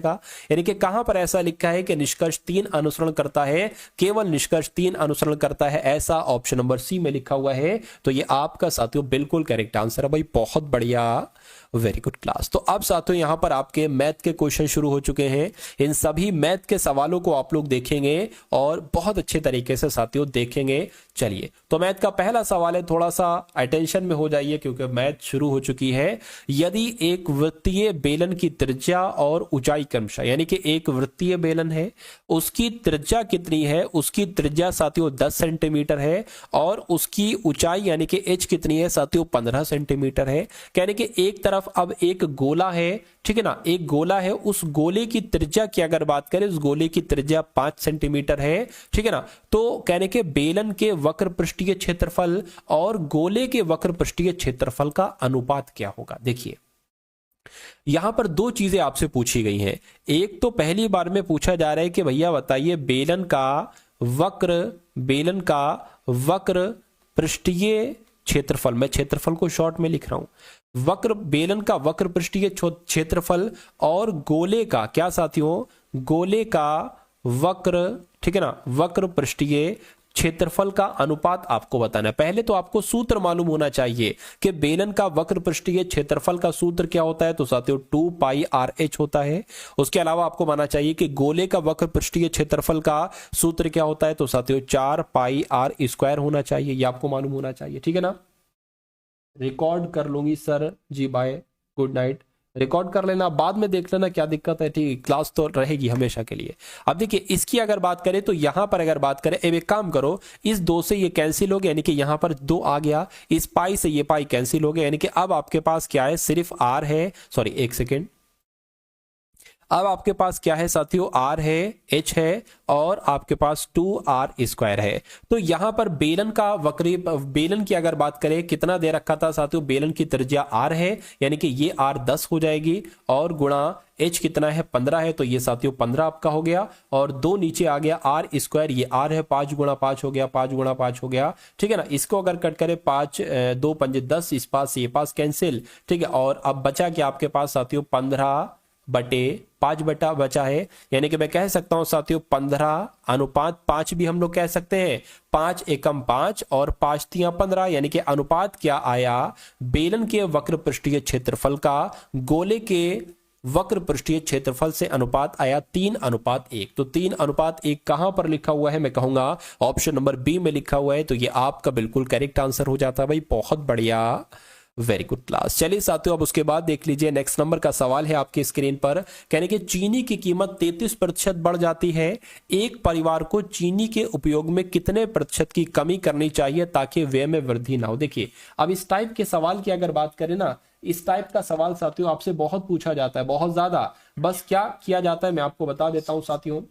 यानी कि कहां पर ऐसा लिखा है कि निष्कर्ष 3 अनुसरण करता है, केवल निष्कर्ष 3 अनुसरण करता है, ऐसा ऑप्शन नंबर सी में लिखा हुआ है। तो ये आपका साथियों बिल्कुल करेक्ट आंसर है भाई, बहुत बढ़िया, वेरी गुड क्लास। तो अब साथियों यहां पर आपके मैथ के क्वेश्चन शुरू हो चुके हैं। इन सभी मैथ के सवालों को आप लोग देखेंगे और बहुत अच्छे तरीके से साथियों देखेंगे। चलिए तो मैथ का पहला सवाल है, थोड़ा सा अटेंशन में हो जाइए क्योंकि मैथ शुरू हो चुकी है। यदि एक वृत्तीय बेलन की त्रिज्या और ऊंचाई क्रमशः, यानी कि एक वृत्तीय बेलन है, उसकी त्रिज्या कितनी है, उसकी त्रिज्या साथियों 10 सेंटीमीटर है और उसकी ऊंचाई यानी कि एच कितनी है साथियों 15 सेंटीमीटर है। यानी कि एक तरफ अब एक गोला है, ठीक है ना, एक गोला है, उस गोले की त्रिज्या की अगर बात करें, उस गोले की त्रिज्या 5 सेंटीमीटर है, ठीक है ना। तो कहने के बेलन के वक्र पृष्ठीय क्षेत्रफल और गोले के वक्र पृष्ठीय क्षेत्रफल का अनुपात क्या होगा। देखिए यहां पर 2 चीजें आपसे पूछी गई हैं। एक तो पहली बार में पूछा जा रहा है कि भैया बताइए बेलन का वक्र पृष्ठीय क्षेत्रफल, मैं क्षेत्रफल को शॉर्ट में लिख रहा हूं, बेलन का वक्र पृष्ठीय क्षेत्रफल और गोले का क्या साथियों, गोले का वक्र, ठीक है ना, वक्र पृष्ठीय क्षेत्रफल का अनुपात आपको बताना है। पहले तो आपको सूत्र मालूम होना चाहिए कि बेलन का वक्र पृष्ठीय क्षेत्रफल का सूत्र क्या होता है, तो साथियों 2 पाई आर एच होता है। उसके अलावा आपको मानना चाहिए कि गोले का वक्र पृष्ठीय क्षेत्रफल का सूत्र क्या होता है, तो साथियों 4 पाई आर स्क्वायर होना चाहिए, ये आपको मालूम होना चाहिए, ठीक है ना। रिकॉर्ड कर लूंगी सर जी, बाय, गुड नाइट। रिकॉर्ड कर लेना, बाद में देख लेना क्या दिक्कत है, ठीक, क्लास तो रहेगी हमेशा के लिए। अब देखिए इसकी अगर बात करें तो यहां पर अगर बात करें, अब एक काम करो, इस 2 से ये कैंसिल हो गया, यानी कि यहां पर 2 आ गया, इस पाई से ये पाई कैंसिल हो गया, यानी कि अब आपके पास क्या है, सिर्फ आर है, सॉरी एक सेकेंड, अब आपके पास क्या है साथियों, आर है, एच है, और आपके पास 2r² है। तो यहां पर बेलन का वक्री, बेलन की अगर बात करें कितना दे रखा था साथियों, बेलन की त्रिज्या r है, यानी कि ये r 10 हो जाएगी, और गुणा h कितना है 15 है, तो ये साथियों 15 आपका हो गया, और 2 नीचे आ गया r², ये r है, 5 गुणा 5 हो गया, 5 गुणा 5 हो गया, ठीक है ना। इसको अगर कट करें 5 2 पंजे 10, इस पास से ये पास कैंसिल, ठीक है। और अब बचा क्या आपके पास साथियों, 15/5 बटा बचा है, यानी कि मैं कह सकता हूं साथियों 15:5 भी हम लोग कह सकते हैं, 5 एकम 5 और 5 तियां 15, यानी कि अनुपात क्या आया, बेलन के वक्र पृष्ठीय क्षेत्रफल का गोले के वक्र पृष्ठीय क्षेत्रफल से अनुपात आया 3:1। तो 3:1 कहां पर लिखा हुआ है, मैं कहूंगा ऑप्शन नंबर बी में लिखा हुआ है, तो ये आपका बिल्कुल करेक्ट आंसर हो जाता है भाई, बहुत बढ़िया, वेरी गुड क्लास। चलिए साथियों अब उसके बाद देख लीजिए, नेक्स्ट नंबर का सवाल है आपकी स्क्रीन पर, कहने कि चीनी की कीमत 33% बढ़ जाती है, एक परिवार को चीनी के उपयोग में कितने प्रतिशत की कमी करनी चाहिए ताकि व्यय में वृद्धि ना हो। देखिए अब इस टाइप के सवाल की अगर बात करें ना, इस टाइप का सवाल साथियों आपसे बहुत पूछा जाता है, बहुत ज्यादा। बस क्या किया जाता है मैं आपको बता देता हूं साथियों,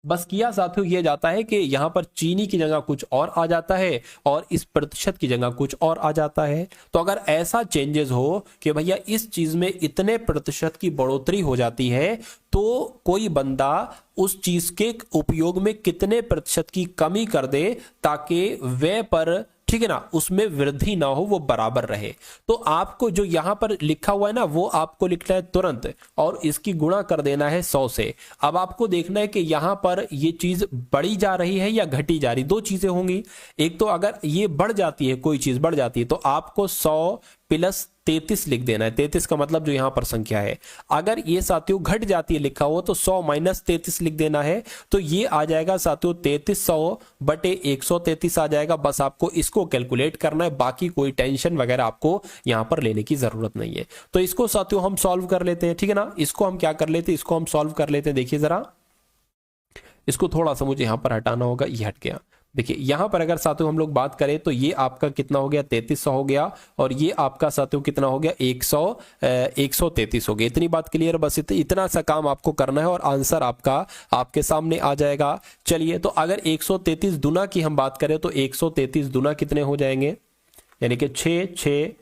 बस किया साथियों ये जाता है कि यहां पर चीनी की जगह कुछ और आ जाता है, और इस प्रतिशत की जगह कुछ और आ जाता है। तो अगर ऐसा चेंजेस हो कि भैया इस चीज में इतने प्रतिशत की बढ़ोतरी हो जाती है, तो कोई बंदा उस चीज के उपयोग में कितने प्रतिशत की कमी कर दे ताकि व्यय पर, ठीक है ना, उसमें वृद्धि ना हो, वो बराबर रहे। तो आपको जो यहां पर लिखा हुआ है ना, वो आपको लिखना है तुरंत, और इसकी गुणा कर देना है 100 से। अब आपको देखना है कि यहां पर ये चीज बढ़ी जा रही है या घटी जा रही, दो चीजें होंगी। एक तो अगर ये बढ़ जाती है, कोई चीज बढ़ जाती है, तो आपको 100 + 33 लिख देना है। 33 का मतलब जो यहां पर संख्या है, अगर ये साथियों घट जाती है लिखा हो तो 100 - 33 लिख देना है, तो ये आ जाएगा साथियों 3300/133 आ जाएगा। बस आपको इसको कैलकुलेट करना है, बाकी कोई टेंशन वगैरह आपको यहां पर लेने की जरूरत नहीं है। तो इसको साथियों हम सॉल्व कर लेते हैं, ठीक है ना। इसको हम क्या कर लेते हैं, इसको हम सॉल्व कर लेते हैं। देखिए जरा, इसको थोड़ा सा मुझे यहां पर हटाना होगा, ये हट गया। देखिए यहां पर अगर साथियों हम लोग बात करें तो ये आपका कितना हो गया, 3300 हो गया, और ये आपका साथियों कितना हो गया, 133 हो गया। इतनी बात क्लियर, बस इतना सा काम आपको करना है और आंसर आपका आपके सामने आ जाएगा। चलिए तो अगर 133 दुना की हम बात करें तो 133 दुना कितने हो जाएंगे, यानी कि 6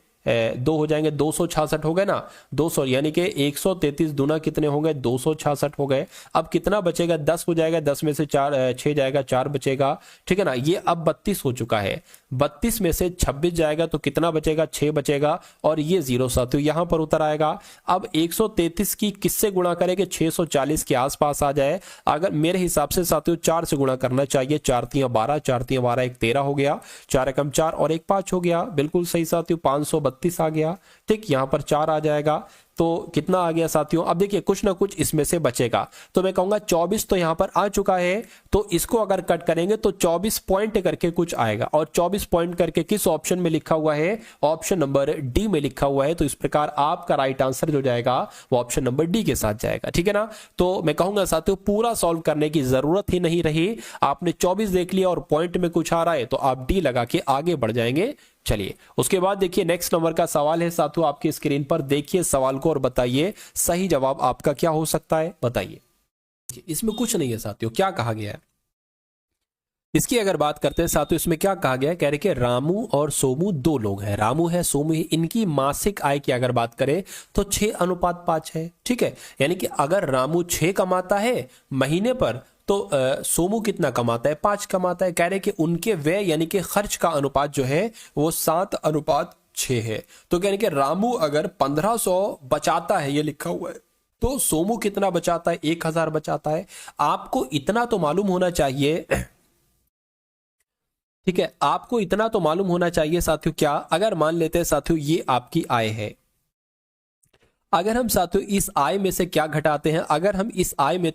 2 हो जाएंगे, 266 हो गए ना, 200, यानी कि 133 दुना कितने हो गए, 266 हो गए। अब कितना बचेगा, 10 हो जाएगा, 10 में से 6 जाएगा, 4 बचेगा, ठीक है ना। ये अब 32 हो चुका है, 32 में से 26 जाएगा तो कितना बचेगा, 6 बचेगा, और ये 0 साथियों यहां पर उतर आएगा। अब 133 की किससे गुणा करेंगे, 640 के आसपास आ जाए। अगर मेरे हिसाब से साथियों 4 से गुणा करना चाहिए, 4 × 12, 4 × 12 1 13 हो गया, 4 एकम 4 और 1 5 हो गया, बिल्कुल सही साथियों, 532 आ गया। ठीक, यहां पर 4 आ जाएगा, तो कितना आ गया साथियों। अब देखिए कुछ ना कुछ इसमें से बचेगा, तो मैं कहूंगा 24 तो यहां पर आ चुका है, तो इसको अगर कट करेंगे तो 24 पॉइंट करके कुछ आएगा, और 24 पॉइंट करके किस ऑप्शन में लिखा हुआ है, ऑप्शन नंबर डी में लिखा हुआ है। तो इस प्रकार आपका राइट आंसर जो जाएगा वो ऑप्शन नंबर डी के साथ जाएगा, ठीक है ना। तो मैं कहूंगा साथियों पूरा सॉल्व करने की जरूरत ही नहीं रही, आपने 24 देख लिया और पॉइंट में कुछ आ रहा है तो आप डी लगा के आगे बढ़ जाएंगे। चलिए उसके बाद देखिए नेक्स्ट नंबर का सवाल है साथियों आपकी स्क्रीन पर, देखिए सवाल को और बताइए सही जवाब आपका क्या हो सकता है, बताइए। इसमें कुछ नहीं है साथियों, क्या कहा गया है इसकी अगर बात करते हैं साथियों, इसमें क्या कहा गया है, कह रहे कि रामू और सोमू 2 लोग हैं, रामू है सोमू है, इनकी मासिक आय की अगर बात करें तो 6:5 है, ठीक है। यानी कि अगर रामू 6 कमाता है महीने पर, तो सोमू कितना कमाता है, 5 कमाता है। कह रहे कि उनके व्यय यानी कि खर्च का अनुपात जो है वो 7:6 है। तो कह रहे कि रामू अगर 1500 बचाता है, ये लिखा हुआ है, तो सोमू कितना बचाता है, 1000 बचाता है। आपको इतना तो मालूम होना चाहिए, ठीक है, आपको इतना तो मालूम होना चाहिए साथियों, क्या अगर मान लेते हैं साथियों ये आपकी आय है, अगर हम साथियों इस आय में से क्या घटाते हैं, अगर हम इस आय में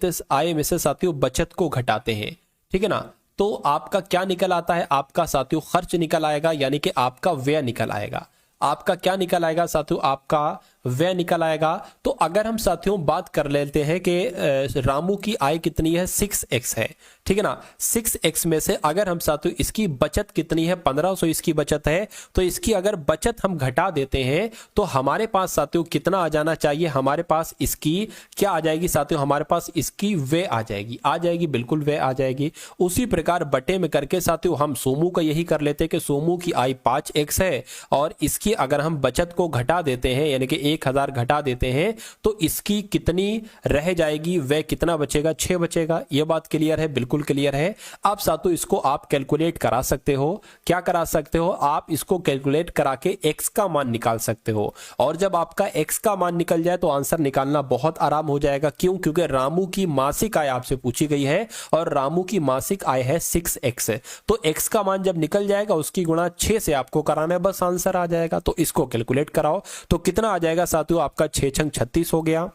से साथियों बचत को घटाते हैं, ठीक है ना, तो आपका क्या निकल आता है, आपका साथियों खर्च निकल आएगा, यानी कि आपका व्यय निकल आएगा। आपका क्या निकल आएगा साथियों, आपका व्यय निकल आएगा। तो अगर हम साथियों बात कर लेते हैं कि रामू की आय कितनी है, 6x है, ठीक है ना। 6x में से अगर हम साथियों इसकी बचत कितनी है, 1500 इसकी बचत है, तो इसकी अगर बचत हम घटा देते हैं तो हमारे पास साथियों कितना आ जाना चाहिए, हमारे पास इसकी क्या आ जाएगी साथियों, हमारे पास इसकी व्यय आ जाएगी, बिल्कुल व्यय आ जाएगी। उसी प्रकार बटे में करके साथियों हम सोमू का यही कर लेते हैं कि सोमू की आय 5x है और इसकी अगर हम बचत को घटा देते हैं यानी कि 1000 घटा देते हैं तो इसकी कितनी रह जाएगी, वह कितना बचेगा, 6 बचेगा। यह बात क्लियर है, बिल्कुल क्लियर है। अब साथियों इसको आप कैलकुलेट करा सकते हो, क्या करा सकते हो आप, इसको कैलकुलेट करा के x का मान निकाल सकते हो। और जब आपका x का मान निकल जाए तो आंसर निकालना बहुत आराम हो जाएगा। क्यों? क्योंकि रामू की मासिक आय आपसे पूछी गई है और रामू की मासिक आय है 6x, तो x का मान जब निकल जाएगा उसकी गुणा 6 से आपको कराना है, बस आंसर आ जाएगा। तो इसको कैलकुलेट कराओ तो कितना आ जाएगा साथियों, आपका 6 छंग 36 हो गया,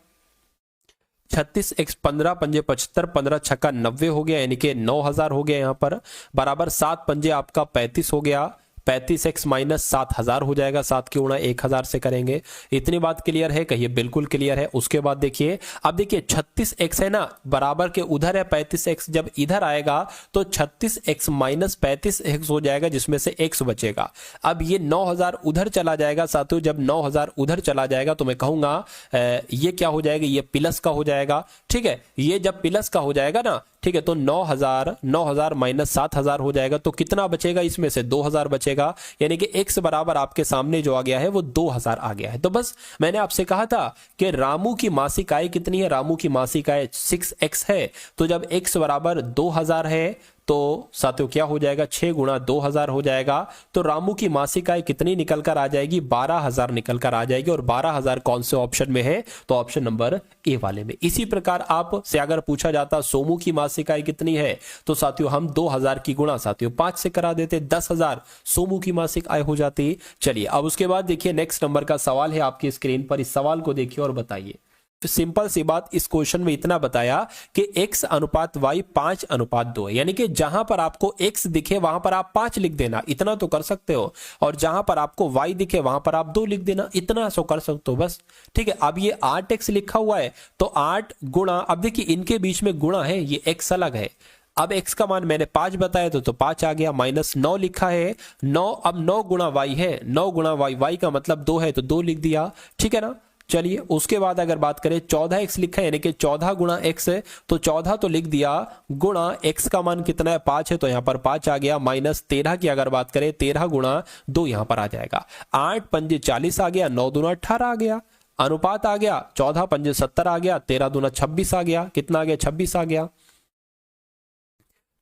36x 15 पंजे 75, 15 छक्का 90 हो गया, यानी कि 9000 हो गया यहाँ पर, बराबर 7 पंजे आपका 35 हो गया, 35x माइनस 7000 हो जाएगा, 7 की गुणा 1000 से करेंगे। इतनी बात क्लियर है, कहिए बिल्कुल क्लियर है। उसके बाद देखिए, अब देखिए 36x है ना, बराबर के उधर है 35x, जब इधर आएगा तो 36x माइनस 35x हो जाएगा जिसमें से x बचेगा। अब ये 9000 उधर चला जाएगा साथियों, जब 9000 उधर चला जाएगा तो मैं कहूंगा ये क्या हो जाएगा, ये प्लस का हो जाएगा, ठीक है। ये जब प्लस का हो जाएगा ना, ठीक है, तो 9000 माइनस 7000 हो जाएगा, तो कितना बचेगा, इसमें से 2000 बचेगा, यानी कि x बराबर आपके सामने जो आ गया है वो 2000 आ गया है। तो बस मैंने आपसे कहा था कि रामू की मासिक आय कितनी है, रामू की मासिक आय 6x है, तो जब x बराबर 2000 है तो साथियों क्या हो जाएगा, 6 गुणा 2000 हो जाएगा। तो रामू की मासिक आय कितनी निकल कर आ जाएगी, 12000 निकल कर आ जाएगी। और 12000 कौन से ऑप्शन में है, तो ऑप्शन नंबर ए वाले में। इसी प्रकार आप से अगर पूछा जाता सोमू की मासिक आय कितनी है, तो साथियों हम 2000 की गुणा साथियों 5 से करा देते, 10000 सोमू की मासिक आय हो जाती। चलिए अब उसके बाद देखिए नेक्स्ट नंबर का सवाल है आपकी स्क्रीन पर, इस सवाल को देखिए और बताइए। तो सिंपल सी बात, इस क्वेश्चन में इतना बताया कि x अनुपात y 5:2 है, यानी कि जहां पर आपको x दिखे वहां पर आप 5 लिख देना, इतना तो कर सकते हो। और जहां पर आपको y दिखे वहां पर आप 2 लिख देना, इतना सो कर सकते हो बस, ठीक है। अब ये 8x लिखा हुआ है तो 8 गुणा, अब देखिए इनके बीच में गुणा है, ये x अलग है। अब x का मान मैंने 5 बताया तो 5 आ गया, माइनस 9 लिखा है 9, अब 9 गुणा y है, 9 गुणा y का मतलब 2 है तो 2 लिख दिया, ठीक है ना। चलिए उसके बाद अगर बात करें 14x लिखा है, यानी कि 14 गुणा x है, तो 14 तो लिख दिया, गुणा x का मान कितना है 5 है, तो यहां पर 5 आ गया, माइनस 13 की अगर बात करें 13 गुणा 2 यहां पर आ जाएगा, 8 पंजे 40 आ गया, 9 दूना 18 आ गया, अनुपात आ गया 14 पंजे 70 आ गया, 13 दूना 26 आ गया, कितना आ गया 26 आ गया,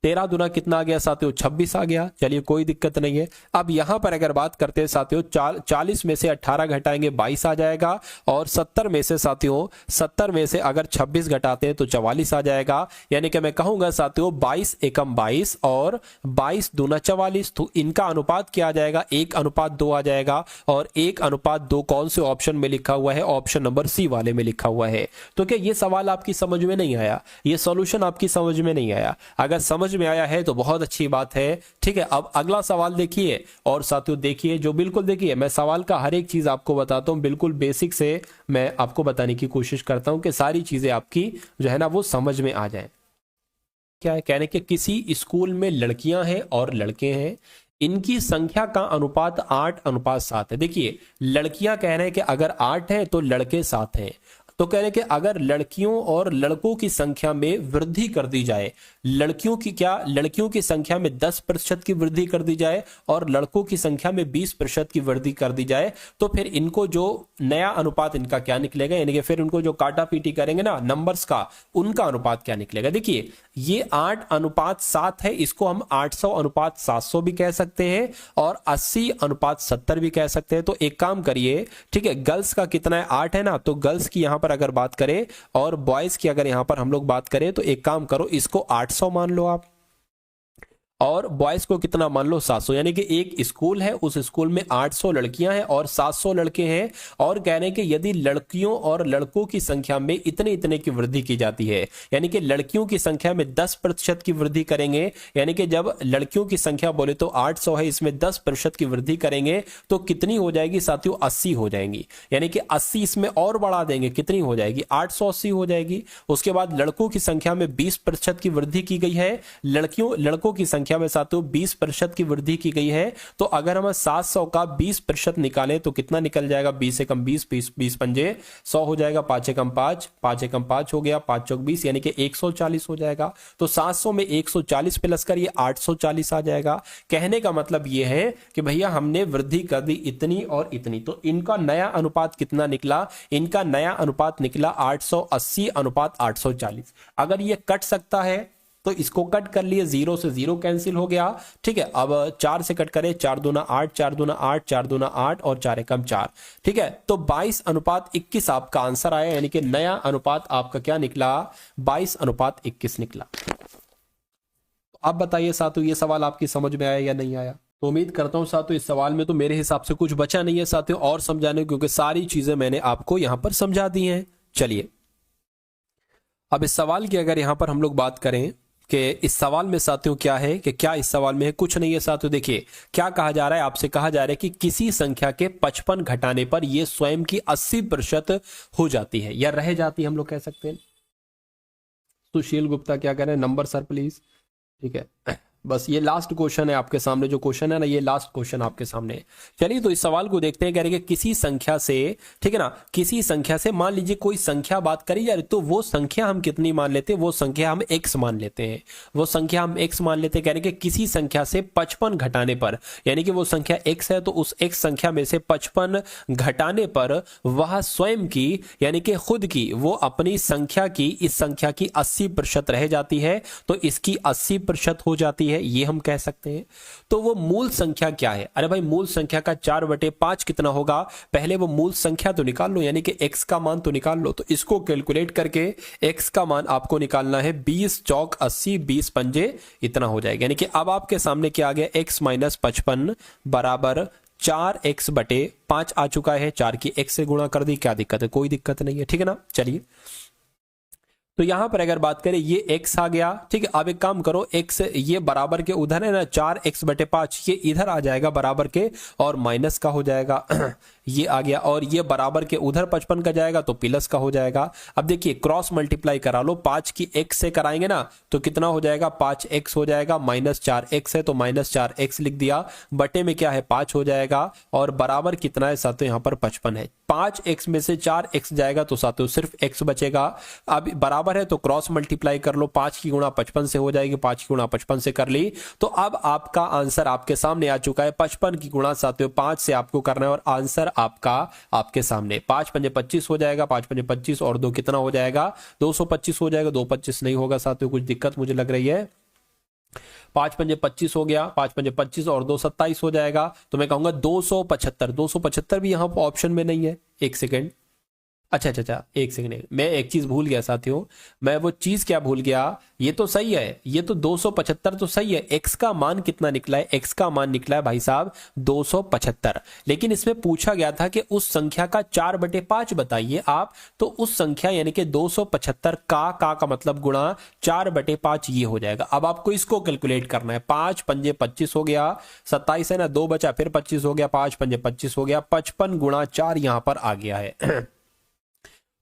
13 दुना कितना आ गया साथियों 26 आ गया। चलिए कोई दिक्कत नहीं है। अब यहां पर अगर बात करते हैं साथियों 40 में से 18 घटाएंगे 22 आ जाएगा, और 70 में से साथियों 70 में से अगर 26 घटाते हैं तो 44 आ जाएगा, यानी कि मैं कहूंगा साथियों 22 एकम 22 और 22 दूना 44, तो इनका अनुपात क्या आ जाएगा 1:2 आ जाएगा। और 1:2 कौन से ऑप्शन में लिखा हुआ है, ऑप्शन नंबर सी वाले में लिखा हुआ है। तो क्या ये सवाल आपकी समझ में नहीं आया, ये सॉल्यूशन आपकी समझ में नहीं आया? अगर समझ में आया है तो बहुत अच्छी बात है, ठीक है। अब अगला सवाल देखिए और साथियों देखिए, जो बिल्कुल देखिए मैं सवाल का हर एक चीज आपको बताता हूं, बिल्कुल बेसिक से मैं आपको बताने की कोशिश करता हूं कि सारी चीजें आपकी जो है ना वो समझ में आ जाए। क्या है कहने के, किसी स्कूल में लड़कियां हैं और लड़के हैं, इनकी संख्या का अनुपात 8:7 है। देखिए लड़कियां कह रहे हैं कि अगर 8 है तो लड़के 7 हैं, तो कह रहे हैं कि अगर लड़कियों और लड़कों की संख्या में वृद्धि कर दी जाए, लड़कियों की संख्या में 10% की वृद्धि कर दी जाए और लड़कों की संख्या में 20% की वृद्धि कर दी जाए, तो फिर इनको जो नया अनुपात इनका क्या निकलेगा, यानी कि फिर उनको जो काटा पीटी करेंगे ना नंबर्स का, उनका अनुपात क्या निकलेगा। देखिए ये 8:7 है, इसको हम 800:700 भी कह सकते हैं और 80:70 भी कह सकते हैं। तो एक काम करिए, ठीक है, गर्ल्स का कितना है 8 है ना, तो गर्ल्स की यहां पर अगर बात करें और बॉयज की अगर यहां पर हम लोग बात करें, तो एक काम करो इसको 800 मान लो आप, और बॉयज को कितना मान लो 700, यानी कि एक स्कूल है, उस स्कूल में 800 लड़कियां हैं और 700 लड़के हैं, और कह रहे हैं कि यदि लड़कियों और लड़कों की संख्या में इतने इतने की वृद्धि की जाती है, यानी कि लड़कियों की संख्या में 10% की वृद्धि करेंगे, यानी कि जब लड़कियों की संख्या बोले तो 800 है, इसमें 10% की वृद्धि करेंगे तो कितनी हो जाएगी साथियों, 80 हो जाएंगी, यानी कि 80 इसमें और बढ़ा देंगे, कितनी हो जाएगी, 880 हो जाएगी। उसके बाद लड़कों की संख्या में 20% की वृद्धि की गई है, लड़कों की संख्या में साथियों 20% की वृद्धि की गई है। तो अगर हम 700 का 20% निकालें तो कितना निकल जाएगा, 20 से कम 20, 20 पंजे 100 हो जाएगा, 5 से कम 5, 5 से कम 5 हो गया, 5 चौक 20, यानी कि 140 हो जाएगा। तो 700 में 140 प्लस करिए 840 आ जाएगा। कहने का मतलब यह है कि भैया हमने वृद्धि कर दी इतनी और इतनी, तो इनका नया अनुपात कितना निकला, इनका नया अनुपात निकला 880 अनुपात 840। अगर ये कट सकता है तो इसको कट कर लिए, 0 से 0 कैंसिल हो गया, ठीक है। अब 4 से कट करें, 4 दूना 8, 4 दूना 8, 4 दूना 8 और 4 एकम 4, ठीक है। तो 22 अनुपात 21 आपका आंसर आया, यानी कि नया अनुपात आपका क्या निकला, 22 अनुपात 21 निकला। अब बताइए साथियों, ये सवाल आपकी समझ में आया या नहीं आया। तो उम्मीद करता हूं साथियों इस सवाल में तो मेरे हिसाब से कुछ बचा नहीं है साथियों और समझाने, क्योंकि सारी चीजें मैंने आपको यहां पर समझा दी हैं। चलिए अब इस सवाल की अगर यहां पर हम लोग बात करें कि इस सवाल में साथियों क्या है, कि क्या इस सवाल में है, कुछ नहीं है साथियों। देखिए क्या कहा जा रहा है, आपसे कहा जा रहा है कि किसी संख्या के 55 घटाने पर यह स्वयं की 80% हो जाती है या रह जाती है, हम लोग कह सकते हैं। सुशील गुप्ता क्या कह रहे हैं, नंबर सर प्लीज, ठीक है। बस ये लास्ट क्वेश्चन है आपके सामने, जो क्वेश्चन है ना, ये लास्ट क्वेश्चन आपके सामने है। चलिए तो इस सवाल को देखते हैं। कह रहे हैं किसी संख्या से, ठीक है ना, किसी संख्या से मान लीजिए कोई संख्या बात करी जा रही, तो वो संख्या हम कितनी मान लेते हैं, वो संख्या हम x मान लेते हैं, वो संख्या हम x मान लेते हैं। कह रहे हैं कि किसी संख्या से 55 घटाने पर, यानी कि वो संख्या x है, तो उस x संख्या में से 55 घटाने पर वह स्वयं की, यानी कि खुद की, वो अपनी संख्या की, इस संख्या की 80% रह जाती है, तो इसकी 80% हो जाती है, ये हम कह सकते हैं। तो वो मूल संख्या क्या है, अरे भाई मूल संख्या का 4/5 कितना होगा, पहले वो मूल संख्या तो निकाल लो, यानी कि x का मान तो निकाल लो। तो इसको कैलकुलेट करके x का मान आपको निकालना है, 20 चौक 80, 20 पंजे इतना हो जाएगा। यानी कि अब आपके सामने क्या आ गया, x माइनस 55 बराबर 4x/5 आ चुका है। 4 की x से गुणा कर दी, क्या दिक्कत है, कोई दिक्कत नहीं है, ठीक है ना। चलिए तो यहां पर अगर बात करें ये x आ गया, ठीक है। अब एक काम करो, x ये बराबर के उधर है ना, 4x/5 ये इधर आ जाएगा बराबर के, और माइनस का हो जाएगा ये आ गया, और ये बराबर के उधर 55 का जाएगा तो प्लस का हो जाएगा। अब देखिए क्रॉस मल्टीप्लाई करा लो, 5 की x से कराएंगे ना तो कितना हो जाएगा, 5x हो जाएगा, माइनस 4x है तो माइनस 4x लिख दिया, बटे में क्या है 5 हो जाएगा, और बराबर कितना है साथियों, यहाँ पर 55 है। 5x में से 4x जाएगा तो साथियों सिर्फ x बचेगा। अब बराबर है तो क्रॉस मल्टीप्लाई कर लो, 5 की गुणा 55 से हो जाएगी, 5 की गुणा 55 से कर ली, तो अब आपका आंसर आपके सामने आ चुका है। 55 की गुणा साथियों 5 से आपको करना है, और आंसर आपका आपके सामने 5 पंजे 25 हो जाएगा, 5 पंजे 25 और 2 कितना हो जाएगा, 225 हो जाएगा। 225 नहीं होगा साथियों, कुछ दिक्कत मुझे लग रही है। 5 पंजे 25 हो गया, 5 पंजे 25 और 2 27 हो जाएगा, तो मैं कहूंगा 275। 275 भी यहां पर ऑप्शन में नहीं है, एक सेकेंड, अच्छा, एक सेकंड, मैं एक चीज भूल गया साथियों, मैं वो चीज क्या भूल गया, ये तो सही है, ये तो 275 तो सही है, x का मान कितना निकला है, x का मान निकला है भाई साहब 275, लेकिन इसमें पूछा गया था कि उस संख्या का 4/5 बताइए आप, तो उस संख्या यानी कि 275 का मतलब गुणा 4/5 ये हो जाएगा। अब आपको इसको कैलकुलेट करना है, 5 पंजे 25 हो गया, 27 है ना, 2 बचा, फिर 25 हो गया, 5 पंजे 25 हो गया, 55 गुणा 4 यहां पर आ गया है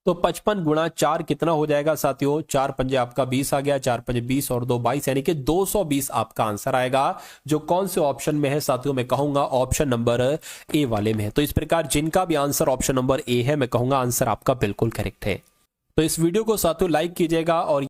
तो 55 गुणा 4 कितना हो जाएगा साथियों, 4 पंजे आपका 20 आ गया, 4 पंजे 20 और 2 22, यानी कि 220 आपका आंसर आएगा, जो कौन से ऑप्शन में है साथियों, मैं कहूंगा ऑप्शन नंबर ए वाले में है। तो इस प्रकार जिनका भी आंसर ऑप्शन नंबर ए है, मैं कहूंगा आंसर आपका बिल्कुल करेक्ट है। तो इस वीडियो को साथियों लाइक कीजिएगा और